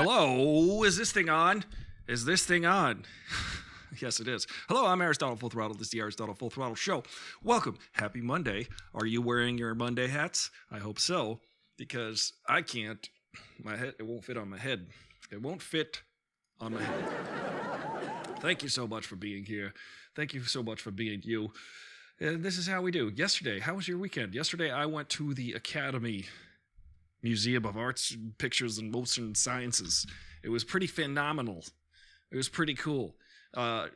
Hello, is this thing on? Is this thing on? Yes, it is. Hello, I'm Aristotle Full Throttle. This is the Aristotle Full Throttle Show. Welcome. Happy Monday. Are you wearing your Monday hats? I hope so, because I can't. My head, it won't fit on my head. It won't fit on my head. Thank you so much for being here. Thank you so much for being you. And this is how we do. Yesterday, how was your weekend? Yesterday, I went to the Academy Museum of Arts, Pictures, and Motion Sciences. It was pretty phenomenal. It was pretty cool. I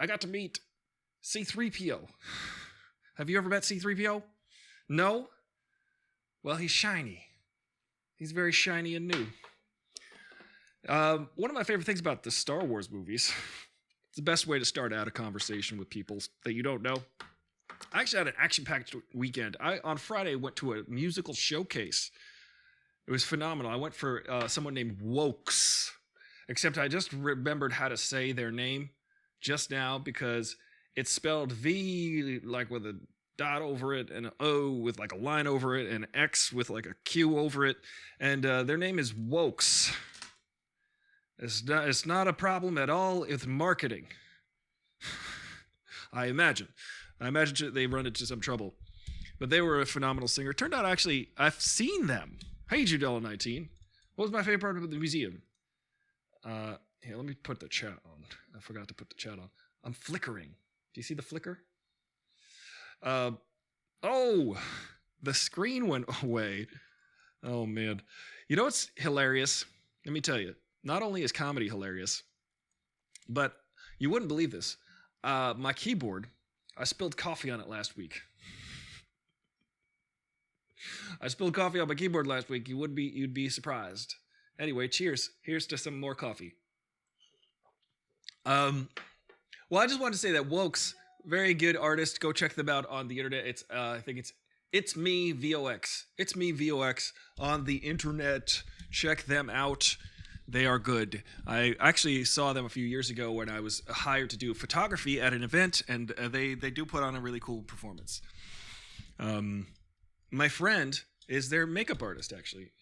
got to meet C-3PO. Have you ever met C-3PO? No? Well, he's shiny. He's very shiny and new. One of my favorite things about the Star Wars movies, it's the best way to start out a conversation with people that you don't know. I actually had an action-packed weekend. I, on Friday, went to a musical showcase. It was phenomenal. I went for someone named Wokes, except I just remembered how to say their name just now because it's spelled V, like with a dot over it, and an O with like a line over it, and an X with like a Q over it, and their name is Wokes. It's not a problem at all with marketing. I imagine they run into some trouble. But they were a phenomenal singer. Turned out, actually, I've seen them. Hey, Judella19. What was my favorite part of the museum? Here, let me put the chat on. I forgot to put the chat on. I'm flickering. Do you see the flicker? Oh, the screen went away. Oh, man. You know what's hilarious? Let me tell you. Not only is comedy hilarious, but you wouldn't believe this. My keyboard, I spilled coffee on it last week. I spilled coffee on my keyboard last week. You'd be surprised. Anyway, cheers. Here's to some more coffee. Well, I just wanted to say that Wokes, very good artist. Go check them out on the internet. It's I think it's me VOX. It's me VOX on the internet. Check them out. They are good. I actually saw them a few years ago when I was hired to do photography at an event, and they do put on a really cool performance. My friend is their makeup artist, actually,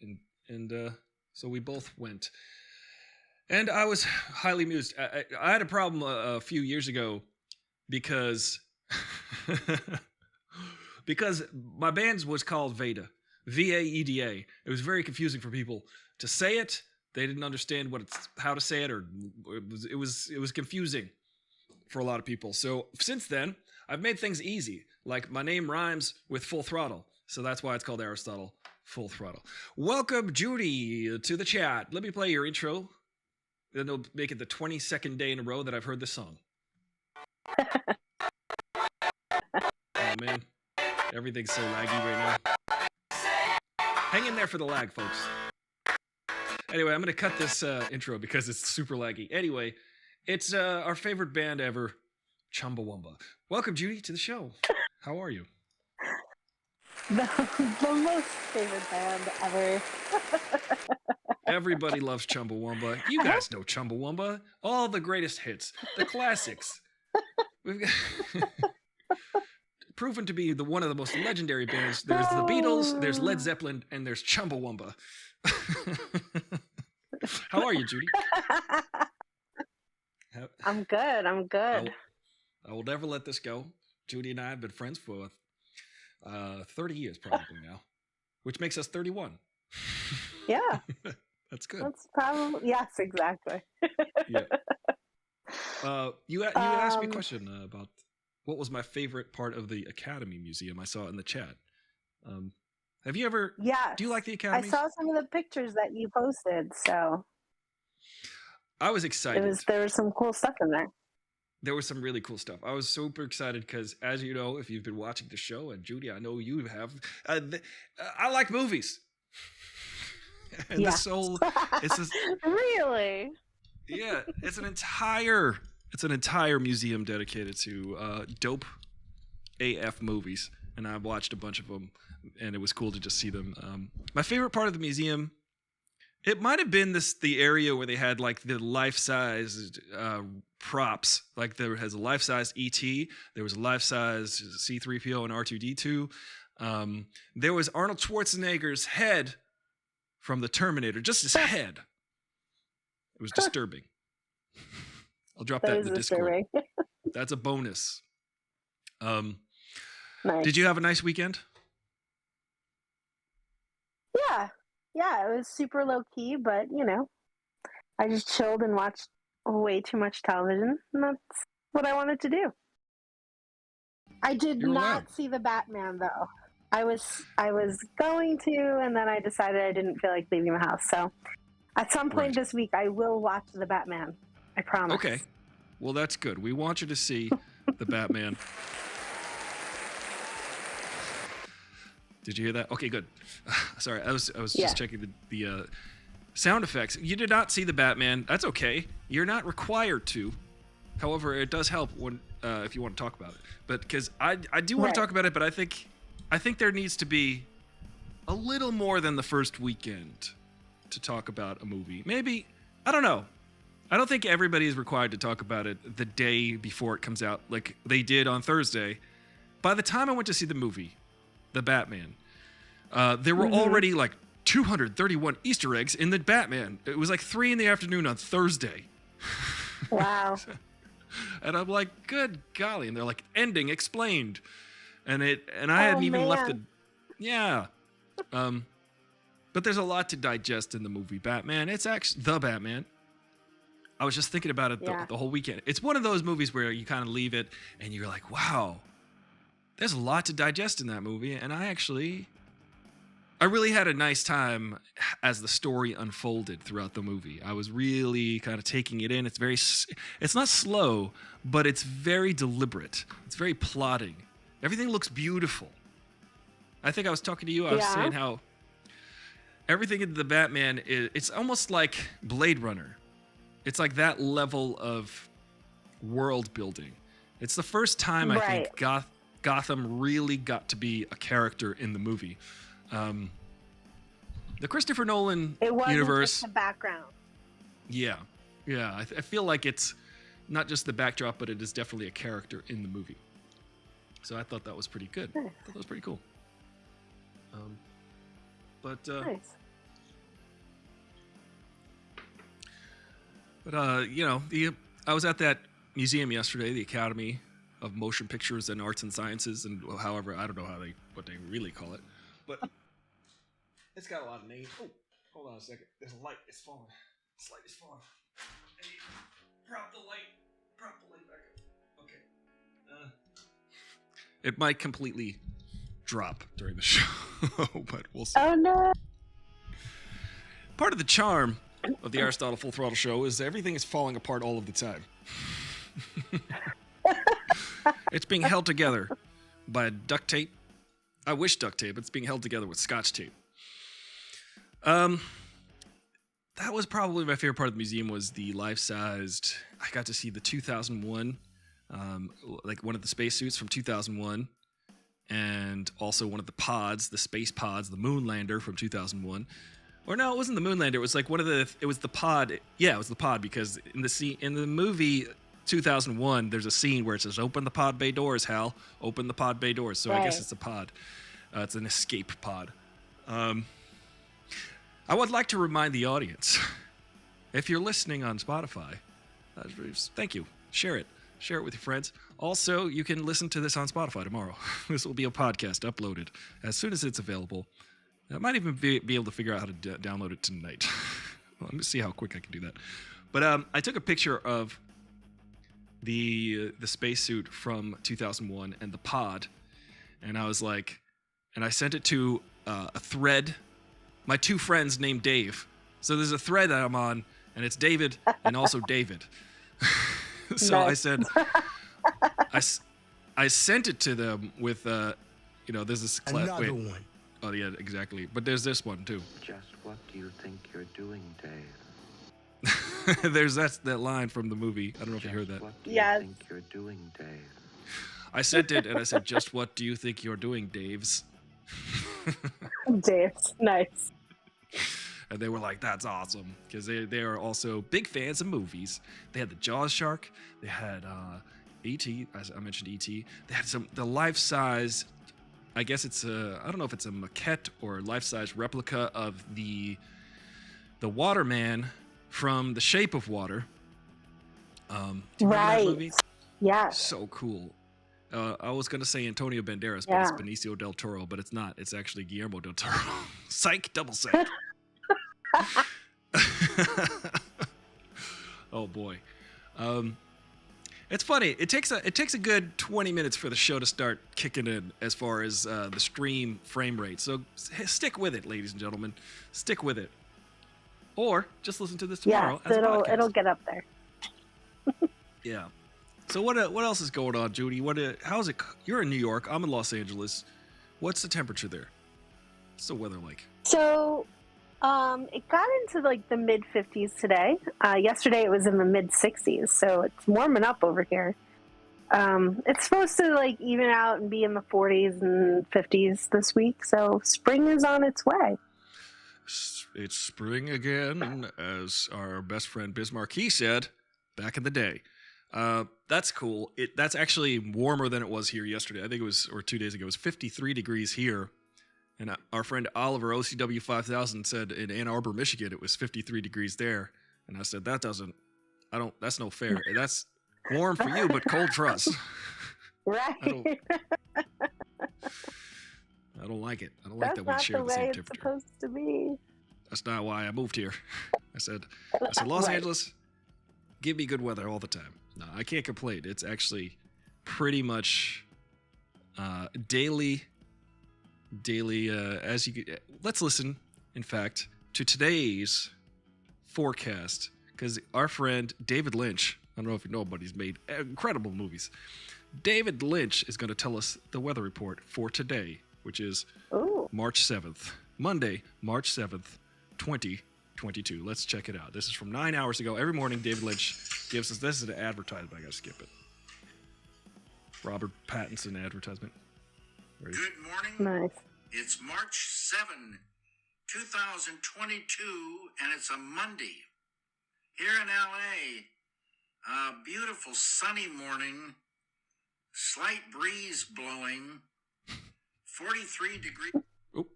and so we both went. And I was highly amused. I had a problem a few years ago because because my band was called Veda, V-A-E-D-A. It was very confusing for people to say it. They didn't understand how to say it, or it was confusing for a lot of people. So since then, I've made things easy. Like my name rhymes with Full Throttle, so that's why it's called Aristotle Full Throttle. Welcome, Judy, to the chat. Let me play your intro. Then it'll make it the 22nd day in a row that I've heard this song. Oh man, everything's so laggy right now. Hang in there for the lag, folks. Anyway, I'm going to cut this intro because it's super laggy. Anyway, it's our favorite band ever, Chumbawamba. Welcome, Judy, to the show. How are you? The most favorite band ever. Everybody loves Chumbawamba. You guys know Chumbawamba. All the greatest hits. The classics. We've got proven to be one of the most legendary bands. There's the Beatles, there's Led Zeppelin, and there's Chumbawamba. How are you, Judy? I'm good. I will never let this go. Judy and I have been friends for 30 years probably now, which makes us 31. Yeah. That's good. That's probably, yes, exactly. Yeah. You asked me a question about what was my favorite part of the Academy Museum. I saw it in the chat. Have you ever? Yeah. Do you like the Academy? I saw some of the pictures that you posted, so I was excited. There was some cool stuff in there. There was some really cool stuff. I was super excited because, as you know, if you've been watching the show, and Judy, I know you have, I like movies. And yeah. this whole, it's this, really? Yeah, it's an entire museum dedicated to dope AF movies, and I watched a bunch of them, and it was cool to just see them. My favorite part of the museum, it might have been the area where they had like the life-size props. Like there has a life-size ET, there was a life-size C-3PO and R2-D2. There was Arnold Schwarzenegger's head from the Terminator, just his head. It was disturbing. I'll drop that That in is the Discord. disturbing. That's a bonus. Nice. Did you have a nice weekend? Yeah. Yeah, it was super low key, but I just chilled and watched way too much television, and that's what I wanted to do. I did You're not allowed. see the Batman though. I was going to, and then I decided I didn't feel like leaving the house. So at some point Right. this week, I will watch the Batman. I promise. Okay. Well, that's good. We want you to see the Batman. Did you hear that? Okay, good. Sorry, I was just checking the sound effects. You did not see the Batman. That's okay. You're not required to. However, it does help when if you want to talk about it. But because I do want to talk about it, but I think there needs to be a little more than the first weekend to talk about a movie. Maybe, I don't know. I don't think everybody is required to talk about it the day before it comes out like they did on Thursday. By the time I went to see the movie, the Batman, there were already like 231 Easter eggs in the Batman. It was like 3 p.m. on Thursday. Wow. And I'm like, good golly. And they're like, ending explained. And I hadn't even left the... Yeah. But there's a lot to digest in the movie Batman. It's actually the Batman. I was just thinking about it the whole weekend. It's one of those movies where you kind of leave it and you're like, wow, there's a lot to digest in that movie. And I really had a nice time as the story unfolded throughout the movie. I was really kind of taking it in. It's not slow, but it's very deliberate. It's very plotting. Everything looks beautiful. I think I was talking to you. I was saying how everything in the Batman it's almost like Blade Runner. It's like that level of world building. It's the first time I think Gotham really got to be a character in the movie. The Christopher Nolan universe. Just the background. Yeah. I feel like it's not just the backdrop, but it is definitely a character in the movie. So I thought that was pretty good. I thought that was pretty cool. Nice. But I was at that museum yesterday, the Academy of Motion Pictures and Arts and Sciences, and however, I don't know what they really call it, but it's got a lot of names. Oh, hold on a second. There's a light. It's falling. This light is falling. Hey, prop the light back up. Okay. It might completely drop during the show, but we'll see. Oh no. Part of the charm of the Aristotle Full Throttle Show is everything is falling apart all of the time. It's being held together by duct tape. I wish duct tape. It's being held together with Scotch tape. That was probably my favorite part of the museum was the life-sized... I got to see the 2001, like one of the spacesuits from 2001, and also one of the pods, the space pods, the Moonlander from 2001. Or no, it wasn't the Moonlander. It was like it was the pod. Yeah, it was the pod because in the movie 2001, there's a scene where it says, "Open the pod bay doors, Hal. Open the pod bay doors." So I guess it's a pod. It's an escape pod. I would like to remind the audience, if you're listening on Spotify, thank you. Share it with your friends. Also, you can listen to this on Spotify tomorrow. This will be a podcast uploaded as soon as it's available. I might even be able to figure out how to download it tonight. Let me see how quick I can do that. But I took a picture of the spacesuit from 2001 and the pod, and I was like, and I sent it to a thread. My two friends named Dave. So there's a thread that I'm on, and it's David and also David. So I said, I sent it to them with, there's this another one. Oh yeah, exactly. But there's this one too. Just what do you think you're doing, Dave? There's that line from the movie. I don't know if you heard that. What do you think you're doing, Dave? I sent it and I said, "Just what do you think you're doing, Daves?" Dave's nice. And they were like, "That's awesome," because they are also big fans of movies. They had the Jaws shark. They had E.T. As I mentioned, E.T. They had the life-size. I guess it's I don't know if it's a maquette or life-size replica of the Waterman from The Shape of Water. Do you remember Right. that movie? Yeah. So cool. I was going to say Antonio Banderas, but Yeah. it's Benicio del Toro, but it's not. It's actually Guillermo del Toro. Psych, double psych. Oh boy. It's funny. It takes a good 20 minutes for the show to start kicking in as far as the stream frame rate. So stick with it, ladies and gentlemen. Stick with it. Or just listen to this tomorrow as a podcast. It'll get up there. Yeah. So what else is going on, Judy? How's it? You're in New York. I'm in Los Angeles. What's the temperature there? What's the weather like? So, it got into like the mid 50s today. Yesterday it was in the mid 60s, so it's warming up over here. It's supposed to like even out and be in the 40s and 50s this week. So spring is on its way. It's spring again, as our best friend Biz Marquis said back in the day. That's cool. That's actually warmer than it was here yesterday. I think it was, or 2 days ago, it was 53 degrees here. And our friend Oliver, OCW 5000, said in Ann Arbor, Michigan, it was 53 degrees there. And I said, that's no fair. That's warm for you, but cold for us. Right. I don't like it. I don't like that we share the same temperature. That's not the way it's supposed to be. That's not why I moved here. I said, Los Right. Angeles, give me good weather all the time. No, I can't complain. It's actually pretty much daily. As you let's listen, in fact, to today's forecast, because our friend David Lynch, I don't know if you know, but he's made incredible movies. David Lynch is going to tell us the weather report for today, which is March 7th, Monday, March 7th, 2022. Let's check it out. This is from 9 hours ago. Every morning, David Lynch gives us, this is an advertisement. I got to skip it. Robert Pattinson advertisement. Good morning. Nice. It's March 7, 2022, and it's a Monday. Here in LA, a beautiful sunny morning, slight breeze blowing, 43 degrees. Oh,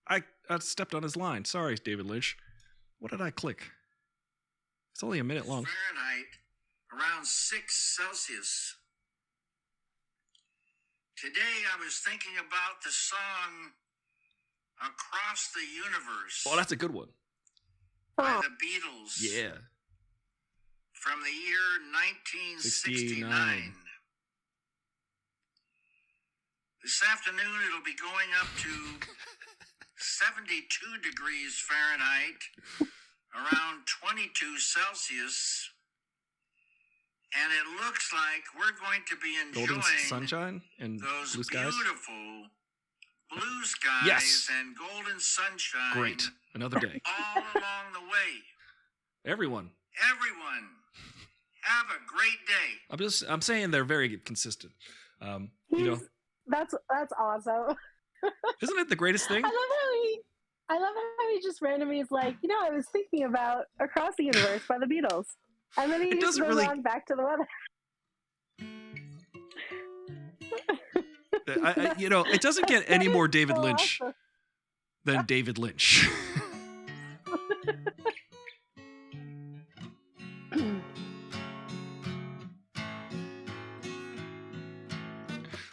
I stepped on his line. Sorry, David Lynch. What did I click? It's only a minute long. Fahrenheit, around 6 Celsius. Today I was thinking about the song Across the Universe Oh, that's a good one. by the Beatles. Yeah. From the year 1969. This afternoon it'll be going up to 72 degrees Fahrenheit, around 22 Celsius. And it looks like we're going to be enjoying Golden sunshine and those blue skies. beautiful blue skies Yes. and golden sunshine. Great. Another day. All along the way. Everyone. Everyone, have a great day. I'm saying they're very consistent. You know, That's awesome. isn't it the greatest thing? I love how he just randomly is like, I was thinking about Across the Universe by the Beatles. And then he It just doesn't goes really- on back to the weather. It doesn't get any more David so Lynch awesome. than David Lynch.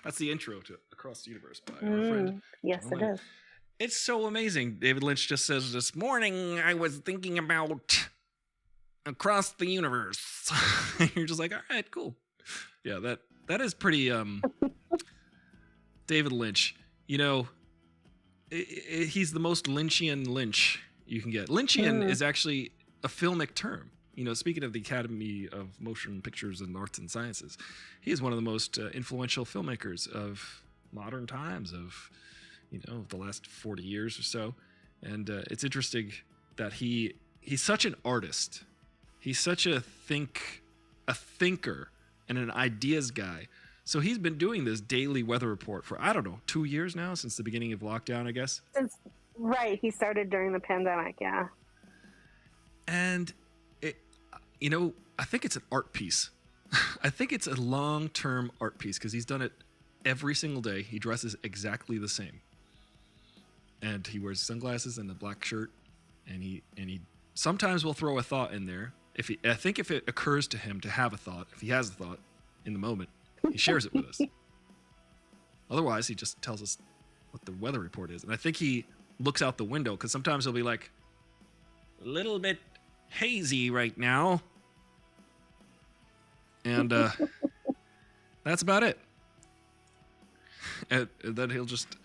That's the intro to Across the Universe by our friend. Yes, it is. It's so amazing. David Lynch just says, this morning I was thinking about Across the Universe. You're just like, all right, cool. Yeah, that is pretty David Lynch. He's the most Lynchian Lynch you can get. Lynchian is actually a filmic term. Speaking of the Academy of Motion Pictures and Arts and Sciences, he is one of the most influential filmmakers of modern times, of the last 40 years or so. And it's interesting that he's such an artist. He's such a thinker and an ideas guy. So he's been doing this daily weather report for, 2 years now, since the beginning of lockdown, I guess. Right, he started during the pandemic, yeah. And I think it's an art piece. I think it's a long-term art piece because he's done it every single day. He dresses exactly the same. And he wears sunglasses and a black shirt, and he sometimes we'll throw a thought in there. I think if it occurs to him to have a thought, if he has a thought in the moment, he shares it with us. Otherwise, he just tells us what the weather report is. And I think he looks out the window because sometimes he'll be like, a little bit hazy right now. And that's about it. And then he'll just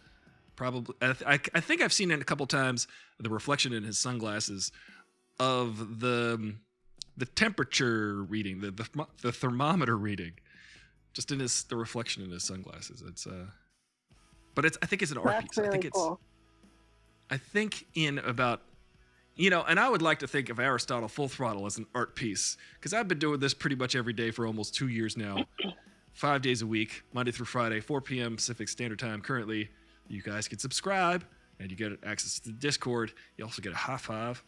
probably... I think I've seen it a couple times, the reflection in his sunglasses of the temperature reading, the thermometer reading, just in the reflection in his sunglasses. But I think it's an art That's piece. really I think cool. I think in about, and I would like to think of Aristotle Full Throttle as an art piece, because I've been doing this pretty much every day for almost 2 years now, 5 days a week, Monday through Friday, 4 p.m. Pacific Standard Time. Currently, you guys can subscribe, and you get access to the Discord. You also get a high five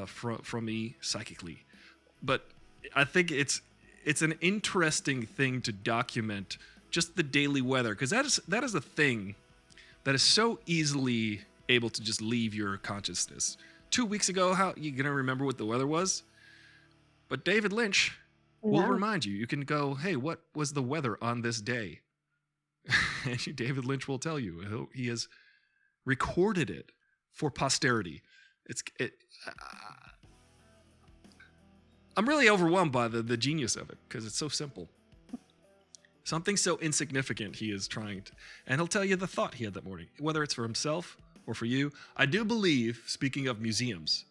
from me psychically. But I think it's an interesting thing to document just the daily weather, because that is a thing that is so easily able to just leave your consciousness. 2 weeks ago, how you gonna remember what the weather was? But David Lynch will remind you. You can go, hey, what was the weather on this day? And David Lynch will tell you. He has recorded it for posterity. I'm really overwhelmed by the genius of it, because it's so simple. Something so insignificant he is trying to... And he'll tell you the thought he had that morning, whether it's for himself or for you. I do believe, speaking of museums,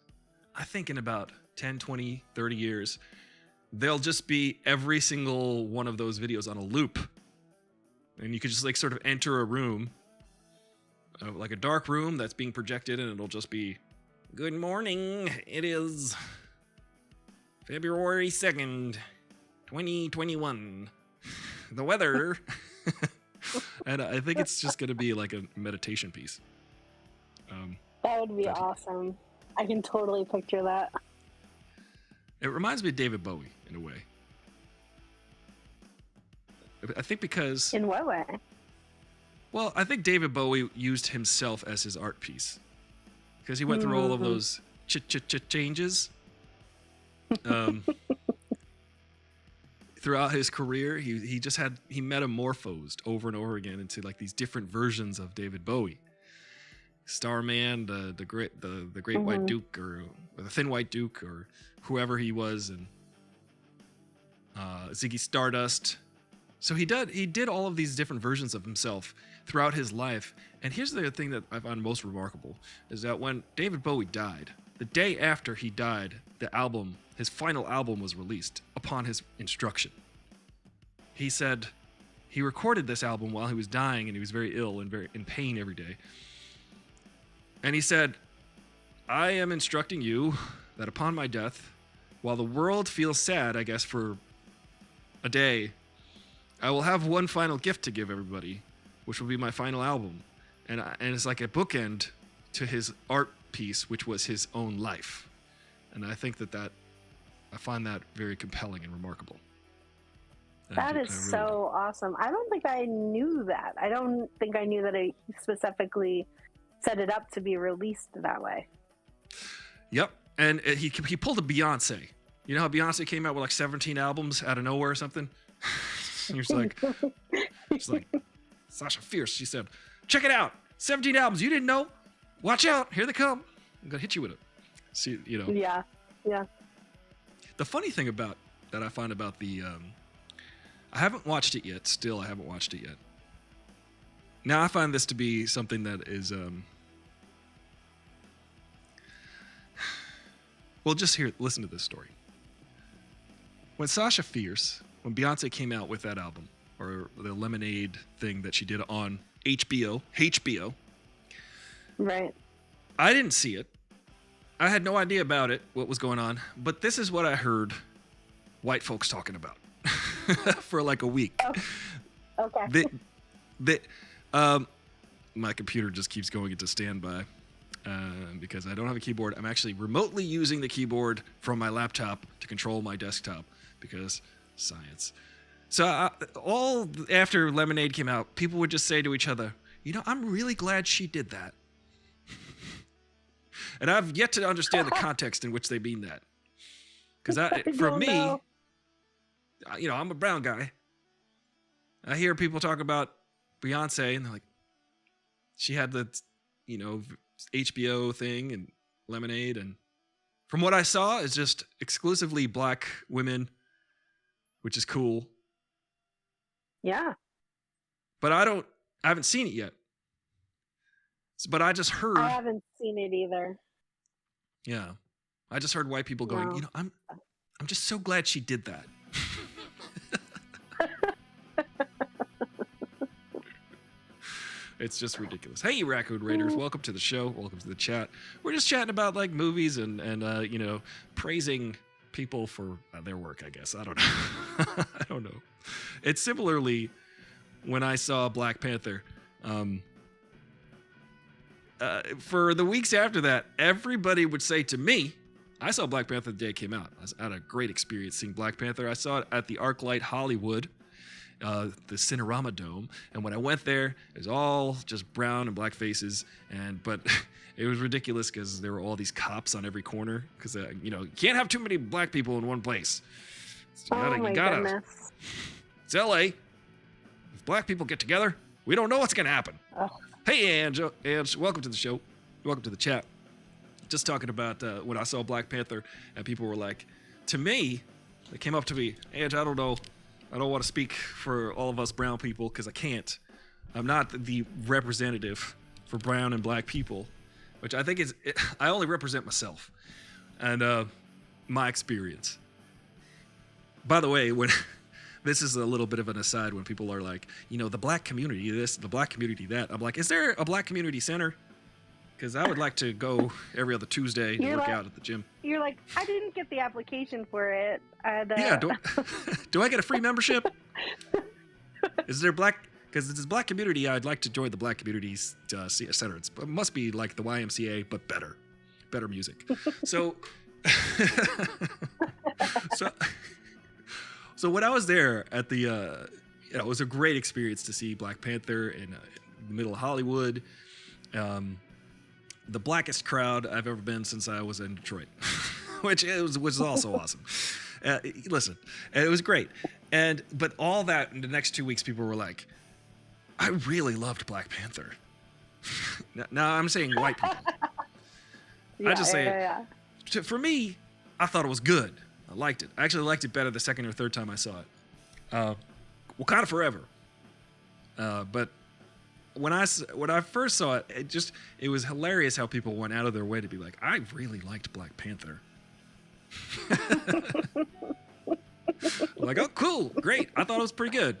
I think in about 10, 20, 30 years, there'll just be every single one of those videos on a loop. And you could just sort of enter a room, like a dark room that's being projected, and it'll just be, good morning, it is February 2nd, 2021. The weather. And I think it's just going to be like a meditation piece. That would be awesome. I can totally picture that. It reminds me of David Bowie in a way. I think because... In what way? Well, I think David Bowie used himself as his art piece. Because he went through all of those changes. Throughout his career, he metamorphosed over and over again into like these different versions of David Bowie. Starman, the great White Duke, or the Thin White Duke, or whoever he was, and Ziggy Stardust. So he did all of these different versions of himself throughout his life. And here's the thing that I find most remarkable, is that when David Bowie died, the day after he died, his final album was released upon his instruction. He said he recorded this album while he was dying, and he was very ill and very in pain every day. And he said, I am instructing you that upon my death, while the world feels sad, I guess, for a day, I will have one final gift to give everybody, which will be my final album. And it's like a bookend to his art piece, which was his own life. And I think that I find that very compelling and remarkable. That is so awesome. I don't think I knew that. I don't think I knew that he specifically set it up to be released that way. Yep. And he pulled a Beyonce. You know how Beyonce came out with like 17 albums out of nowhere or something? And she's like, Sasha Fierce, she said, check it out. 17 albums. You didn't know? Watch out. Here they come. I'm going to hit you with it. See, Yeah. Yeah. The funny thing that I find about I haven't watched it yet. Still, I haven't watched it yet. Now, I find this to be something that is, well, just listen to this story. When Beyonce came out with that album, or the Lemonade thing that she did on HBO. Right. I didn't see it. I had no idea about it, what was going on, but this is what I heard white folks talking about for like a week. Oh, okay. My computer just keeps going into standby because I don't have a keyboard. I'm actually remotely using the keyboard from my laptop to control my desktop because science. So all after Lemonade came out, people would just say to each other, I'm really glad she did that. And I've yet to understand the context in which they mean that. Because for don't me, know. I'm a brown guy. I hear people talk about Beyonce, and they're like, she had the, HBO thing and Lemonade, and from what I saw, it's just exclusively black women, which is cool. Yeah. But I haven't seen it yet. But I just heard. I haven't seen it either. Yeah, I just heard white people going, No. I'm just so glad she did that. It's just ridiculous. Hey, Raccoon Raiders, welcome to the show. Welcome to the chat. We're just chatting about like movies and praising people for their work, I guess. I don't know. I don't know. It's similarly when I saw Black Panther. For the weeks after that, everybody would say to me, I saw Black Panther the day it came out. I had a great experience seeing Black Panther. I saw it at the ArcLight Hollywood, the Cinerama Dome, and when I went there, it was all just brown and black faces, but it was ridiculous because there were all these cops on every corner because you can't have too many black people in one place. So My goodness. It's LA. If black people get together, we don't know what's gonna happen. Oh. Hey, Ange, welcome to the show. Welcome to the chat. Just talking about when I saw Black Panther, and people were like, to me, they came up to me, Ange, I don't know. I don't want to speak for all of us brown people because I can't. I'm not the representative for brown and black people, which I think I only represent myself and my experience. By the way, when this is a little bit of an aside when people are like, the black community this, the black community that. I'm like, is there a black community center? Because I would like to go every other Tuesday to work out at the gym. You're like, I didn't get the application for it. And, Yeah, do I get a free membership? Is there black? Because it's a black community, I'd like to join the black communities center. It must be like the YMCA, but better music. So, so when I was there at the, it was a great experience to see Black Panther in the middle of Hollywood. The blackest crowd I've ever been since I was in Detroit, which was also awesome. Listen, it was great. But all that in the next 2 weeks, people were like, I really loved Black Panther. Now I'm saying white people. Yeah, I just say yeah. For me, I thought it was good. I liked it. I actually liked it better the second or third time I saw it. Wakanda Forever. But when I first saw it, it was hilarious how people went out of their way to be like, I really liked Black Panther. I'm like, oh, cool, great. I thought it was pretty good.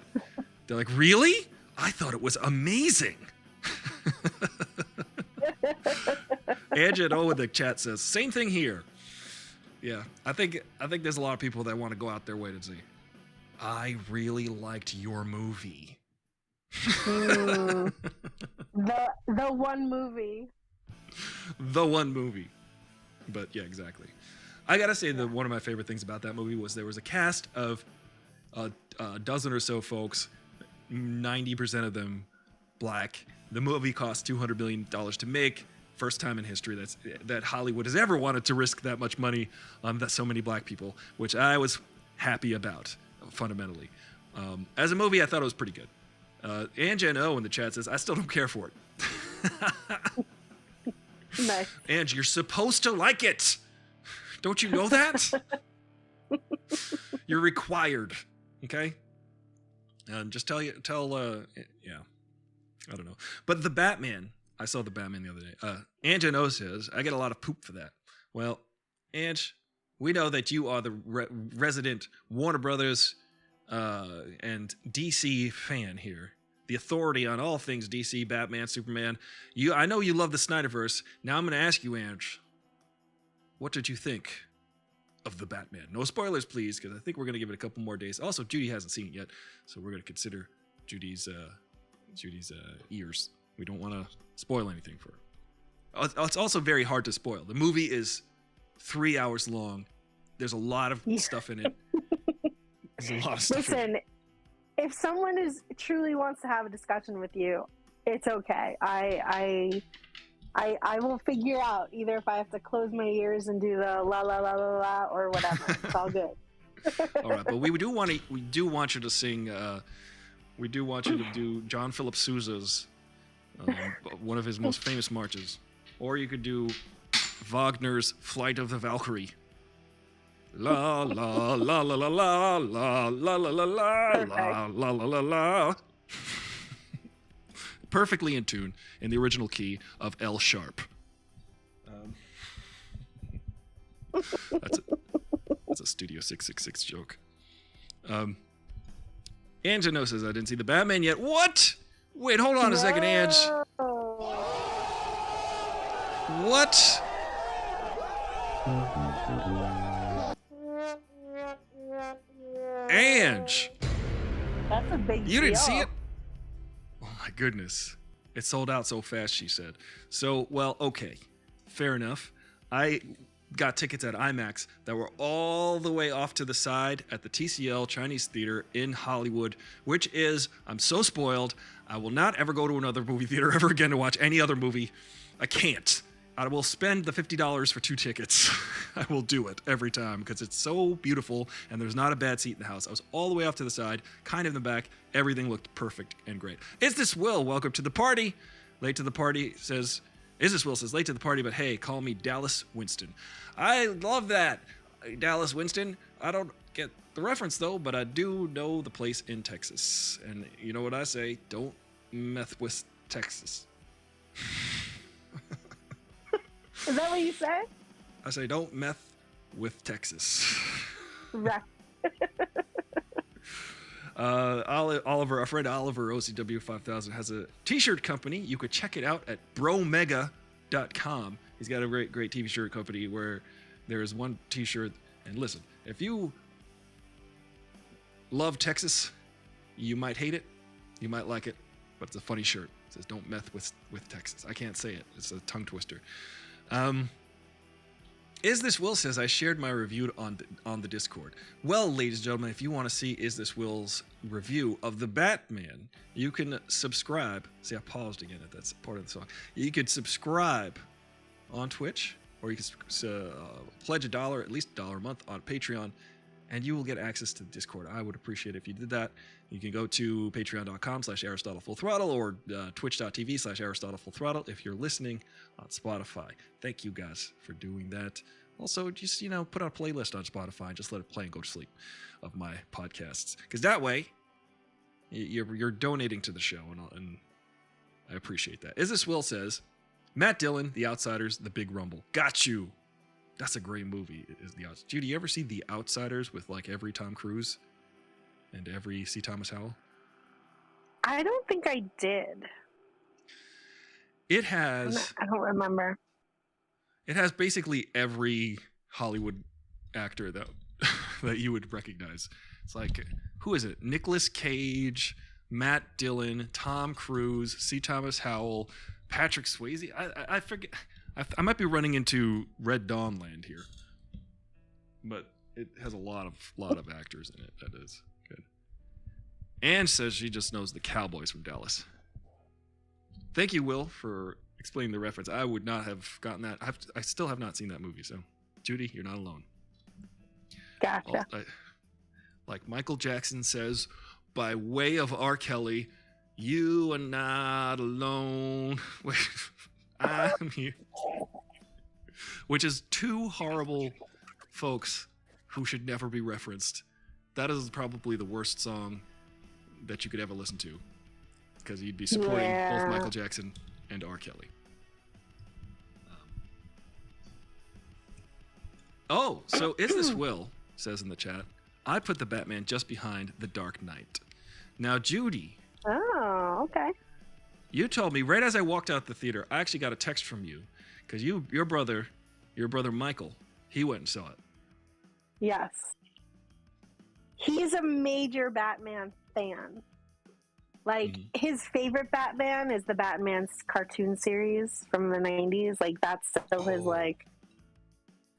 They're like, really? I thought it was amazing. Angela O in the chat says, same thing here. Yeah, I think there's a lot of people that want to go out their way to see. I really liked your movie. The one movie. The one movie. But yeah, exactly. I gotta say that one of my favorite things about that movie was there was a cast of a dozen or so folks, 90% of them black. The movie cost $200 million to make. First time in history that Hollywood has ever wanted to risk that much money on so many black people, which I was happy about, fundamentally. As a movie, I thought it was pretty good. Ange O in the chat says, I still don't care for it. Nice. Ange, you're supposed to like it. Don't you know that? You're required. Okay? And just yeah, I don't know. But the Batman, I saw the Batman the other day. Ange O says, I get a lot of poop for that. Well, Ange, we know that you are the resident Warner Brothers and DC fan here. The authority on all things DC, Batman, Superman. I know you love the Snyderverse. Now I'm going to ask you, Ange, what did you think of the Batman? No spoilers, please, because I think we're going to give it a couple more days. Also, Judy hasn't seen it yet, so we're going to consider Judy's ears. We don't want to spoil anything for her. It's also very hard to spoil. The movie is 3 hours long. There's a lot of stuff in it. There's a lot of stuff in it. Listen, if someone truly wants to have a discussion with you, it's okay. I I will figure out either if I have to close my ears and do the la la la la la or whatever. It's all good. All right, but we do want you to sing. We do want you to do John Philip Sousa's one of his most famous marches, or you could do Wagner's Flight of the Valkyrie. La la la la la la la la la la la la la la la. Perfectly in tune in the original key of L sharp. That's a Studio 666 joke. Angelo says, I didn't see the Batman yet. What? Wait, hold on a second, Ange. What? Ange! That's a big You didn't deal. see it? Oh my goodness. It sold out so fast, she said. So, well, okay. Fair enough. I got tickets at IMAX that were all the way off to the side at the TCL Chinese Theater in Hollywood, which is, I'm so spoiled, I will not ever go to another movie theater ever again to watch any other movie. I can't. I will spend the $50 for 2 tickets. I will do it every time because it's so beautiful and there's not a bad seat in the house. I was all the way off to the side, kind of in the back. Everything looked perfect and great. Is this Will? Welcome to the party. Late to the party says, Is this Will says, late to the party, but hey, call me Dallas Winston. I love that. Dallas Winston. I don't get the reference though, but I do know the place in Texas. And you know what I say? Don't meth with Texas. Is that what you said? I say don't meth with Texas. Right. Oliver, our friend Oliver, OCW5000, has a t-shirt company. You could check it out at bromega.com. He's got a great TV shirt company where there is one t-shirt. And listen, if you love Texas, you might hate it, you might like it, but it's a funny shirt. It says don't meth with Texas. I can't say it. It's a tongue twister. Is This Will says, I shared my review on the Discord. Well, ladies and gentlemen, if you want to see Is This Will's review of the Batman, you can subscribe. See, I paused again at that part of the song. You could subscribe on Twitch, or you can pledge $1, at least $1 a month on Patreon, and you will get access to the Discord. I would appreciate it if you did that. You can go to patreon.com/AristotleFullThrottle or twitch.tv/AristotleFullThrottle if you're listening on Spotify. Thank you guys for doing that. Also, just, put out a playlist on Spotify and just let it play and go to sleep of my podcasts. Because that way, you're donating to the show, and I appreciate that. Is This Will says, Matt Dillon, The Outsiders, The Big Rumble. Got you. That's a great movie. Is The Outsiders. Judy, you ever see The Outsiders with like every Tom Cruise and every C. Thomas Howell? I don't think I did. It has. I don't remember. It has basically every Hollywood actor that that you would recognize. It's like, who is it? Nicolas Cage, Matt Dillon, Tom Cruise, C. Thomas Howell, Patrick Swayze. I forget. I might be running into Red Dawn land here, but it has a lot of actors in it. That is good. Anne says she just knows the Cowboys from Dallas. Thank you, Will, for explaining the reference. I would not have gotten that. I still have not seen that movie, so Judy, you're not alone. Gotcha. Like Michael Jackson says, by way of R. Kelly, you are not alone. I'm here. Which is 2 horrible folks who should never be referenced. That is probably the worst song that you could ever listen to, because you'd be supporting both Michael Jackson and R. Kelly. So Is This Will says in the chat, I put the Batman just behind The Dark Knight. Now, Judy. Oh, okay. You told me right as I walked out the theater, I actually got a text from you because your brother Michael, he went and saw it. Yes. He's a major Batman fan. Like, his favorite Batman is the Batman's cartoon series from the 90s. Like, that's still his, like,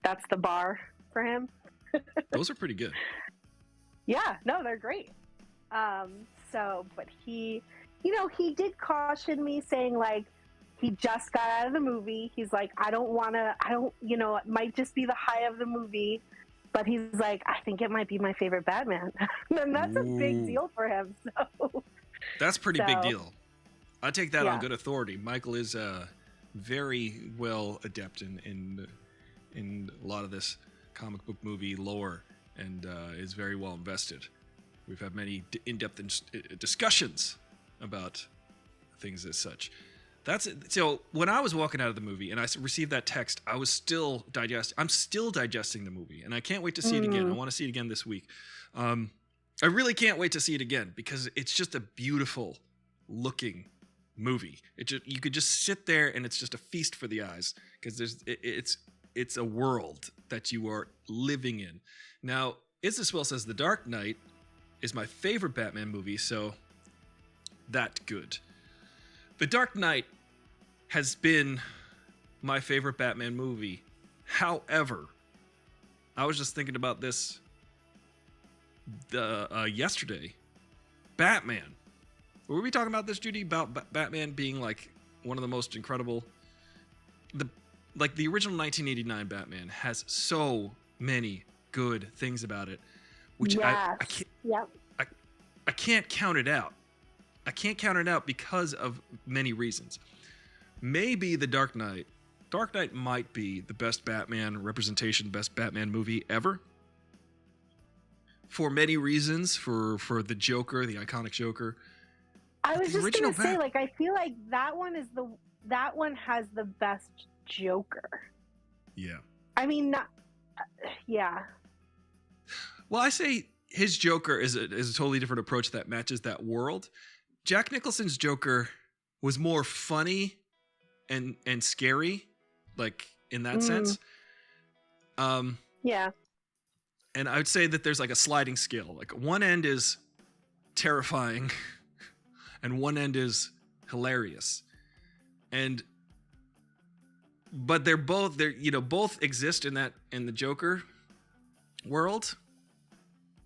that's the bar for him. Those are pretty good. Yeah, no, they're great. But he did caution me saying, like, he just got out of the movie. He's like, I don't, it might just be the high of the movie, but he's like, I think it might be my favorite Batman. And that's a big deal for him. So that's a pretty big deal. I take that on Yeah. good authority. Michael is very well adept in a lot of this comic book movie lore, and is very well invested. We've had many in-depth discussions about things as such. That's it. So when I was walking out of the movie and I received that text, I was still I'm still digesting the movie, and I can't wait to see it again. I want to see it again this week. I really can't wait to see it again because it's just a beautiful looking movie. You could just sit there and it's just a feast for the eyes because it's a world that you are living in. Now, Isdiswell says The Dark Knight is my favorite Batman movie, so that good. The Dark Knight has been my favorite Batman movie. However, I was just thinking about this yesterday. Batman. Were we talking about this, Judy? About Batman being like one of the most incredible. The original 1989 Batman has so many good things about it, which I can't. Yep. I can't count it out. I can't count it out because of many reasons. Maybe The Dark Knight. Dark Knight might be the best Batman representation, best Batman movie ever. For many reasons, for the Joker, the iconic Joker. I was just gonna say, Bat- I feel like that one has the best Joker. Yeah. I mean, not. Yeah. Well, I say his Joker is a totally different approach that matches that world. Jack Nicholson's Joker was more funny and scary, like in that sense. Yeah. And I would say that there's like a sliding scale. Like one end is terrifying and one end is hilarious. But they're both exist in the Joker world.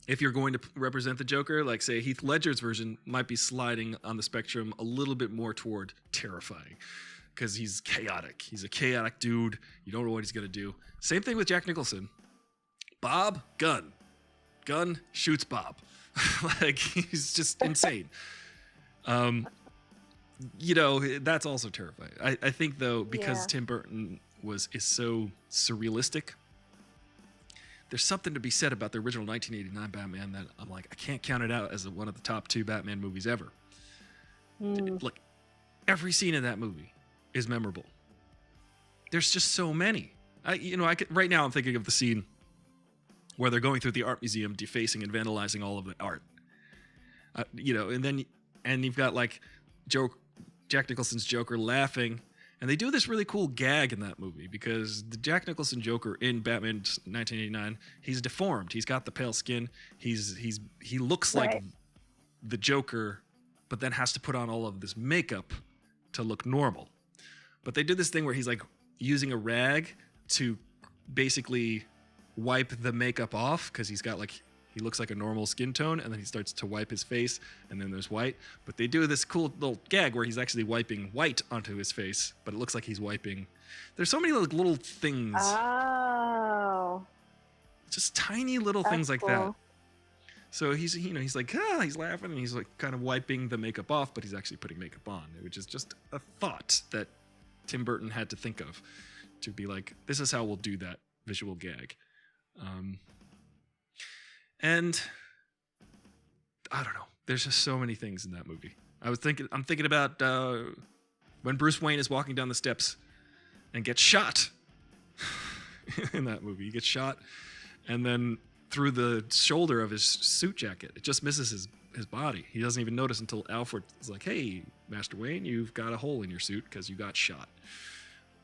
If you're going to represent the Joker, like say Heath Ledger's version might be sliding on the spectrum a little bit more toward terrifying because he's chaotic. He's a chaotic dude. You don't know what he's going to do. Same thing with Jack Nicholson. Bob, gun shoots Bob. Like he's just insane. That's also terrifying. I think though, because Tim Burton is so surrealistic, there's something to be said about the original 1989 Batman that I'm like, I can't count it out as one of the top 2 Batman movies ever. Like every scene in that movie is memorable. There's just so many. Right now I'm thinking of the scene where they're going through the art museum, defacing and vandalizing all of the art. And you've got like Jack Nicholson's Joker laughing, and they do this really cool gag in that movie because the Jack Nicholson Joker in Batman 1989, he's deformed. He's got the pale skin. He looks like the Joker, but then has to put on all of this makeup to look normal. But they did this thing where he's like using a rag to basically wipe the makeup off because he looks like a normal skin tone, and then he starts to wipe his face, and then there's white. But they do this cool little gag where he's actually wiping white onto his face, but it looks like he's wiping. There's so many little things. Oh. Just tiny little things like that. So he's like, he's laughing, and he's like kind of wiping the makeup off, but he's actually putting makeup on, which is just a thought that Tim Burton had to think of to be like, this is how we'll do that visual gag. And I don't know. There's just so many things in that movie. I'm thinking about when Bruce Wayne is walking down the steps and gets shot in that movie. He gets shot, and then through the shoulder of his suit jacket, it just misses his body. He doesn't even notice until Alfred is like, "Hey, Master Wayne, you've got a hole in your suit because you got shot."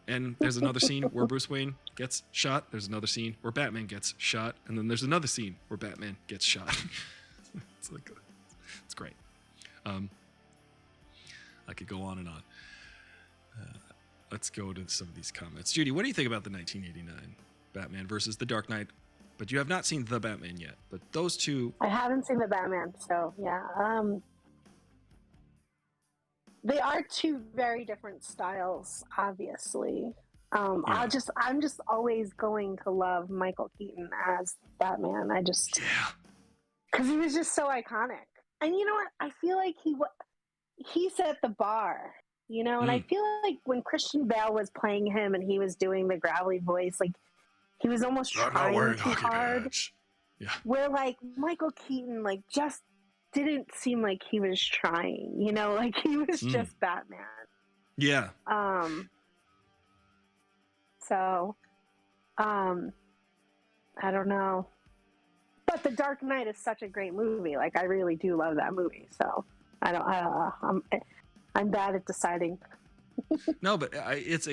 And there's another scene where Bruce Wayne gets shot. There's another scene where Batman gets shot. And then there's another scene where Batman gets shot. It's great. I could go on and on. Let's go to some of these comments. Judy, what do you think about the 1989 Batman versus The Dark Knight? But you have not seen The Batman yet. But those two... I haven't seen The Batman, so yeah. They are two very different styles, obviously. Yeah. I'm just always going to love Michael Keaton as Batman. Yeah. Because he was just so iconic. And you know what? I feel like he set the bar, you know. And I feel like when Christian Bale was playing him and he was doing the gravelly voice, like he was almost I'm not trying wearing too hockey hard. pads. Yeah. Where like Michael Keaton, like just didn't seem like he was trying, you know, like he was just Batman. Yeah. So, I don't know. But The Dark Knight is such a great movie. Like I really do love that movie. So I'm bad at deciding. No, but it's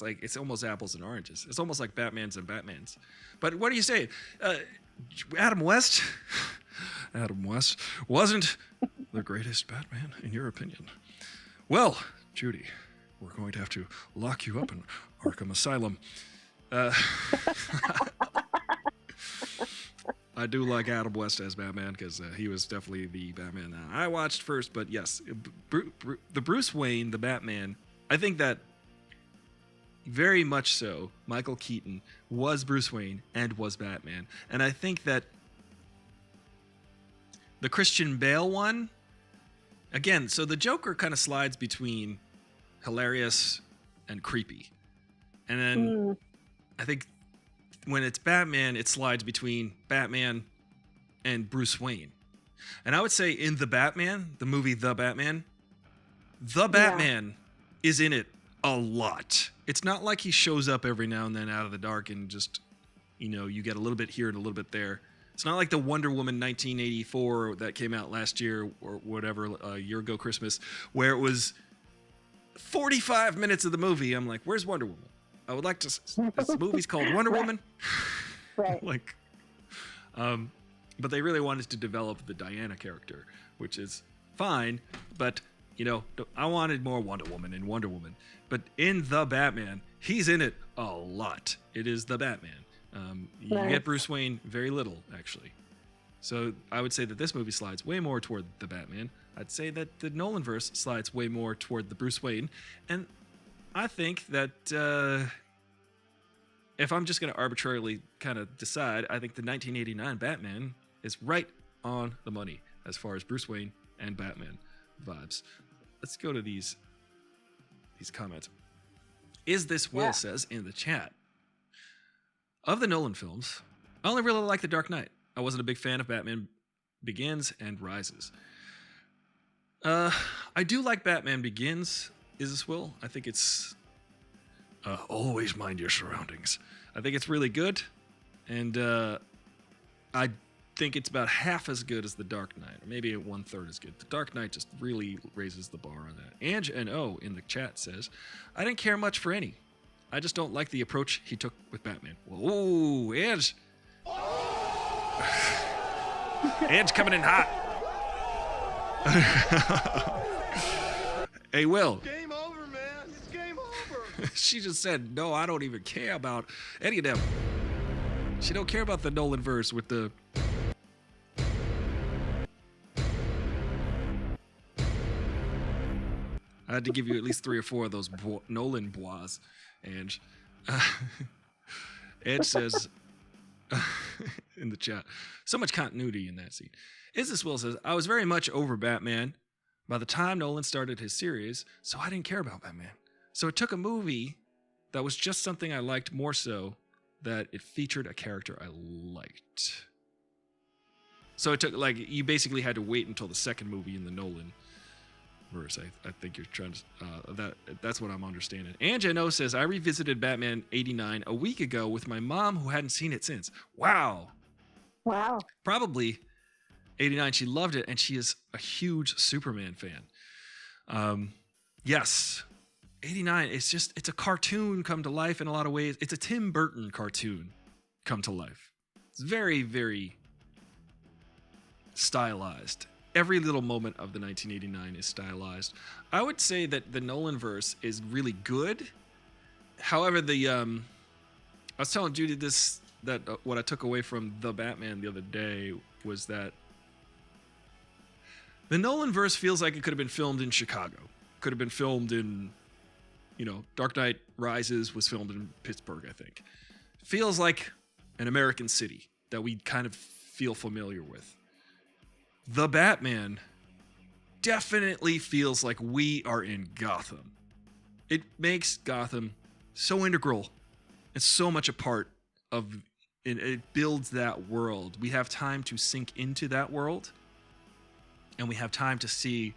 like it's almost apples and oranges. It's almost like Batmans and Batmans. But what do you say? Adam West wasn't the greatest Batman in your opinion. Well, Judy, we're going to have to lock you up in Arkham Asylum. I do like Adam West as Batman because he was definitely the Batman that I watched first. But yes, the Bruce Wayne, the Batman, I think that very much so, Michael Keaton was Bruce Wayne and was Batman. And I think that the Christian Bale one, again, so the Joker kind of slides between hilarious and creepy. And then I think when it's Batman, it slides between Batman and Bruce Wayne. And I would say in The Batman, the movie The Batman is in it a lot. It's not like he shows up every now and then out of the dark and just, you know, you get a little bit here and a little bit there. It's not like the Wonder Woman 1984 that came out last year or whatever, a year ago Christmas, where it was 45 minutes of the movie. I'm like, where's Wonder Woman? I would like to. This movie's called Wonder Woman. Right. Like, but they really wanted to develop the Diana character, which is fine. But you know, I wanted more Wonder Woman in Wonder Woman. But in The Batman, he's in it a lot. It is The Batman. You get Bruce Wayne very little, actually. So I would say that this movie slides way more toward The Batman. I'd say that the Nolanverse slides way more toward the Bruce Wayne. And I think that if I'm just going to arbitrarily kind of decide, I think the 1989 Batman is right on the money as far as Bruce Wayne and Batman vibes. Let's go to these comments. Is this Will says in the chat. Of the Nolan films, I only really like The Dark Knight. I wasn't a big fan of Batman Begins and Rises. I do like Batman Begins. Is this Will? I think it's always mind your surroundings. I think it's really good, and I think it's about half as good as The Dark Knight, or maybe 1/3 as good. The Dark Knight just really raises the bar on that. Ange and O in the chat says, I didn't care much for any. I just don't like the approach he took with Batman. Whoa, Ange. Ange coming in hot. Hey, Will. Game over, man. It's game over. She just said, no, I don't even care about any of them. She don't care about the Nolan verse with the... I had to give you at least 3 or 4 of those Nolan bois. And Ed says in the chat, so much continuity in that scene. Is this Will says, I was very much over Batman by the time Nolan started his series, so I didn't care about Batman. So it took a movie that was just something I liked more so that it featured a character I liked. So it took, like, you basically had to wait until the second movie in the Nolan verse. I think you're trying to, that's what I'm understanding. Angelo says, I revisited Batman 89 a week ago with my mom who hadn't seen it since. Wow. Probably 89. She loved it, and she is a huge Superman fan. Yes. 89, it's a cartoon come to life in a lot of ways. It's a Tim Burton cartoon come to life. It's very, very stylized. Every little moment of the 1989 is stylized. I would say that the Nolan verse is really good. However, I was telling Judy this, that what I took away from The Batman the other day was that the Nolan verse feels like it could have been filmed in Chicago. could have been filmed in, Dark Knight Rises was filmed in Pittsburgh, I think. Feels like an American city that we kind of feel familiar with. The Batman definitely feels like we are in Gotham. It makes Gotham so integral and so much a part of it builds that world. We have time to sink into that world, and we have time to see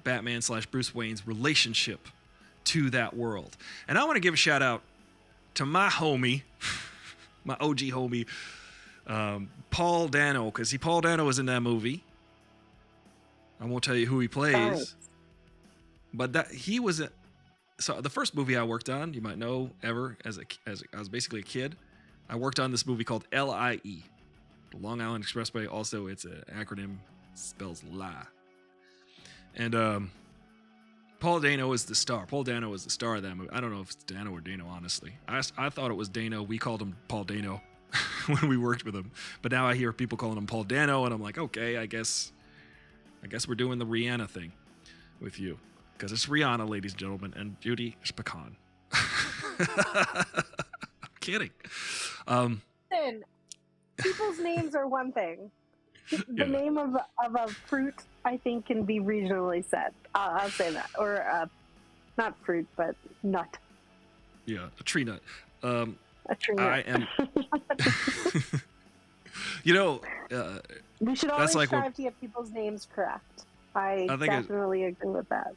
Batman/Bruce Wayne's relationship to that world. And I want to give a shout out to my homie, my OG homie, Paul Dano, because Paul Dano was in that movie. I won't tell you who he plays, but that he was. So the first movie I worked on, you might know, ever as I was basically a kid, I worked on this movie called LIE, the Long Island Expressway. Also, it's an acronym, spells lie. And Paul Dano is the star. Paul Dano is the star of that movie. I don't know if it's Dano or Dano, honestly. I thought it was Dano. We called him Paul Dano when we worked with him. But now I hear people calling him Paul Dano, and I'm like, okay, I guess we're doing the Rihanna thing with you. Because it's Rihanna, ladies and gentlemen, and Judy is pecan. I'm kidding. Listen, people's names are one thing. The name of a fruit, I think, can be regionally said. I'll say that. Or not fruit, but nut. Yeah, a tree nut. A tree nut. I am... we should always like strive to get people's names correct. I definitely agree with that.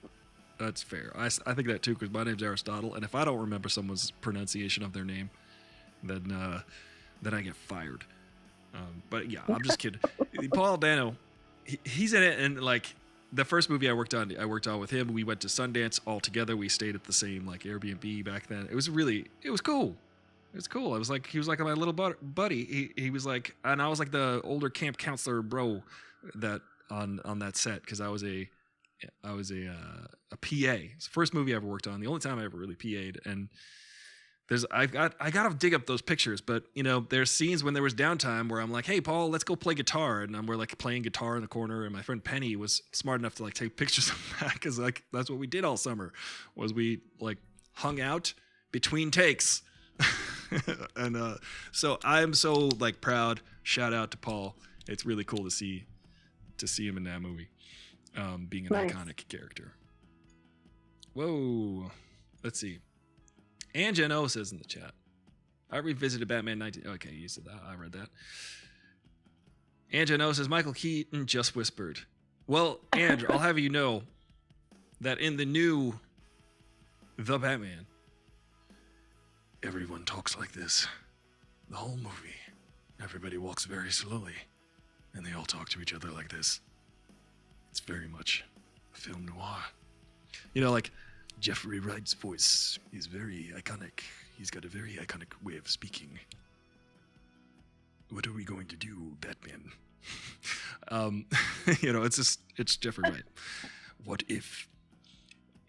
That's fair. I think that too, because my name's Aristotle, and if I don't remember someone's pronunciation of their name, then I get fired. But yeah, I'm just kidding. Paul Dano, he's in it, and like the first movie I worked on with him. We went to Sundance all together. We stayed at the same like Airbnb back then. It was cool. It was cool. I was like, he was like my little buddy. He was like, and I was like the older camp counselor bro that on that set, because I was a PA. It's the first movie I ever worked on. The only time I ever really PA'd. And I gotta dig up those pictures. But there's scenes when there was downtime where I'm like, hey Paul, let's go play guitar, and we're like playing guitar in the corner. And my friend Penny was smart enough to like take pictures of that, because like that's what we did all summer. Was we like hung out between takes. And so I'm so like proud. Shout out to Paul. It's really cool to see him in that movie. Being an iconic character. Whoa. Let's see. Angelo says in the chat, I revisited Batman 19... Okay, you said that. I read that. Angelo says, Michael Keaton just whispered. Well, Andrew, I'll have you know that in the new The Batman, everyone talks like this. The whole movie. Everybody walks very slowly, and they all talk to each other like this. It's very much a film noir. Like Jeffrey Wright's voice is very iconic. He's got a very iconic way of speaking. What are we going to do, Batman? It's Jeffrey Wright. What if?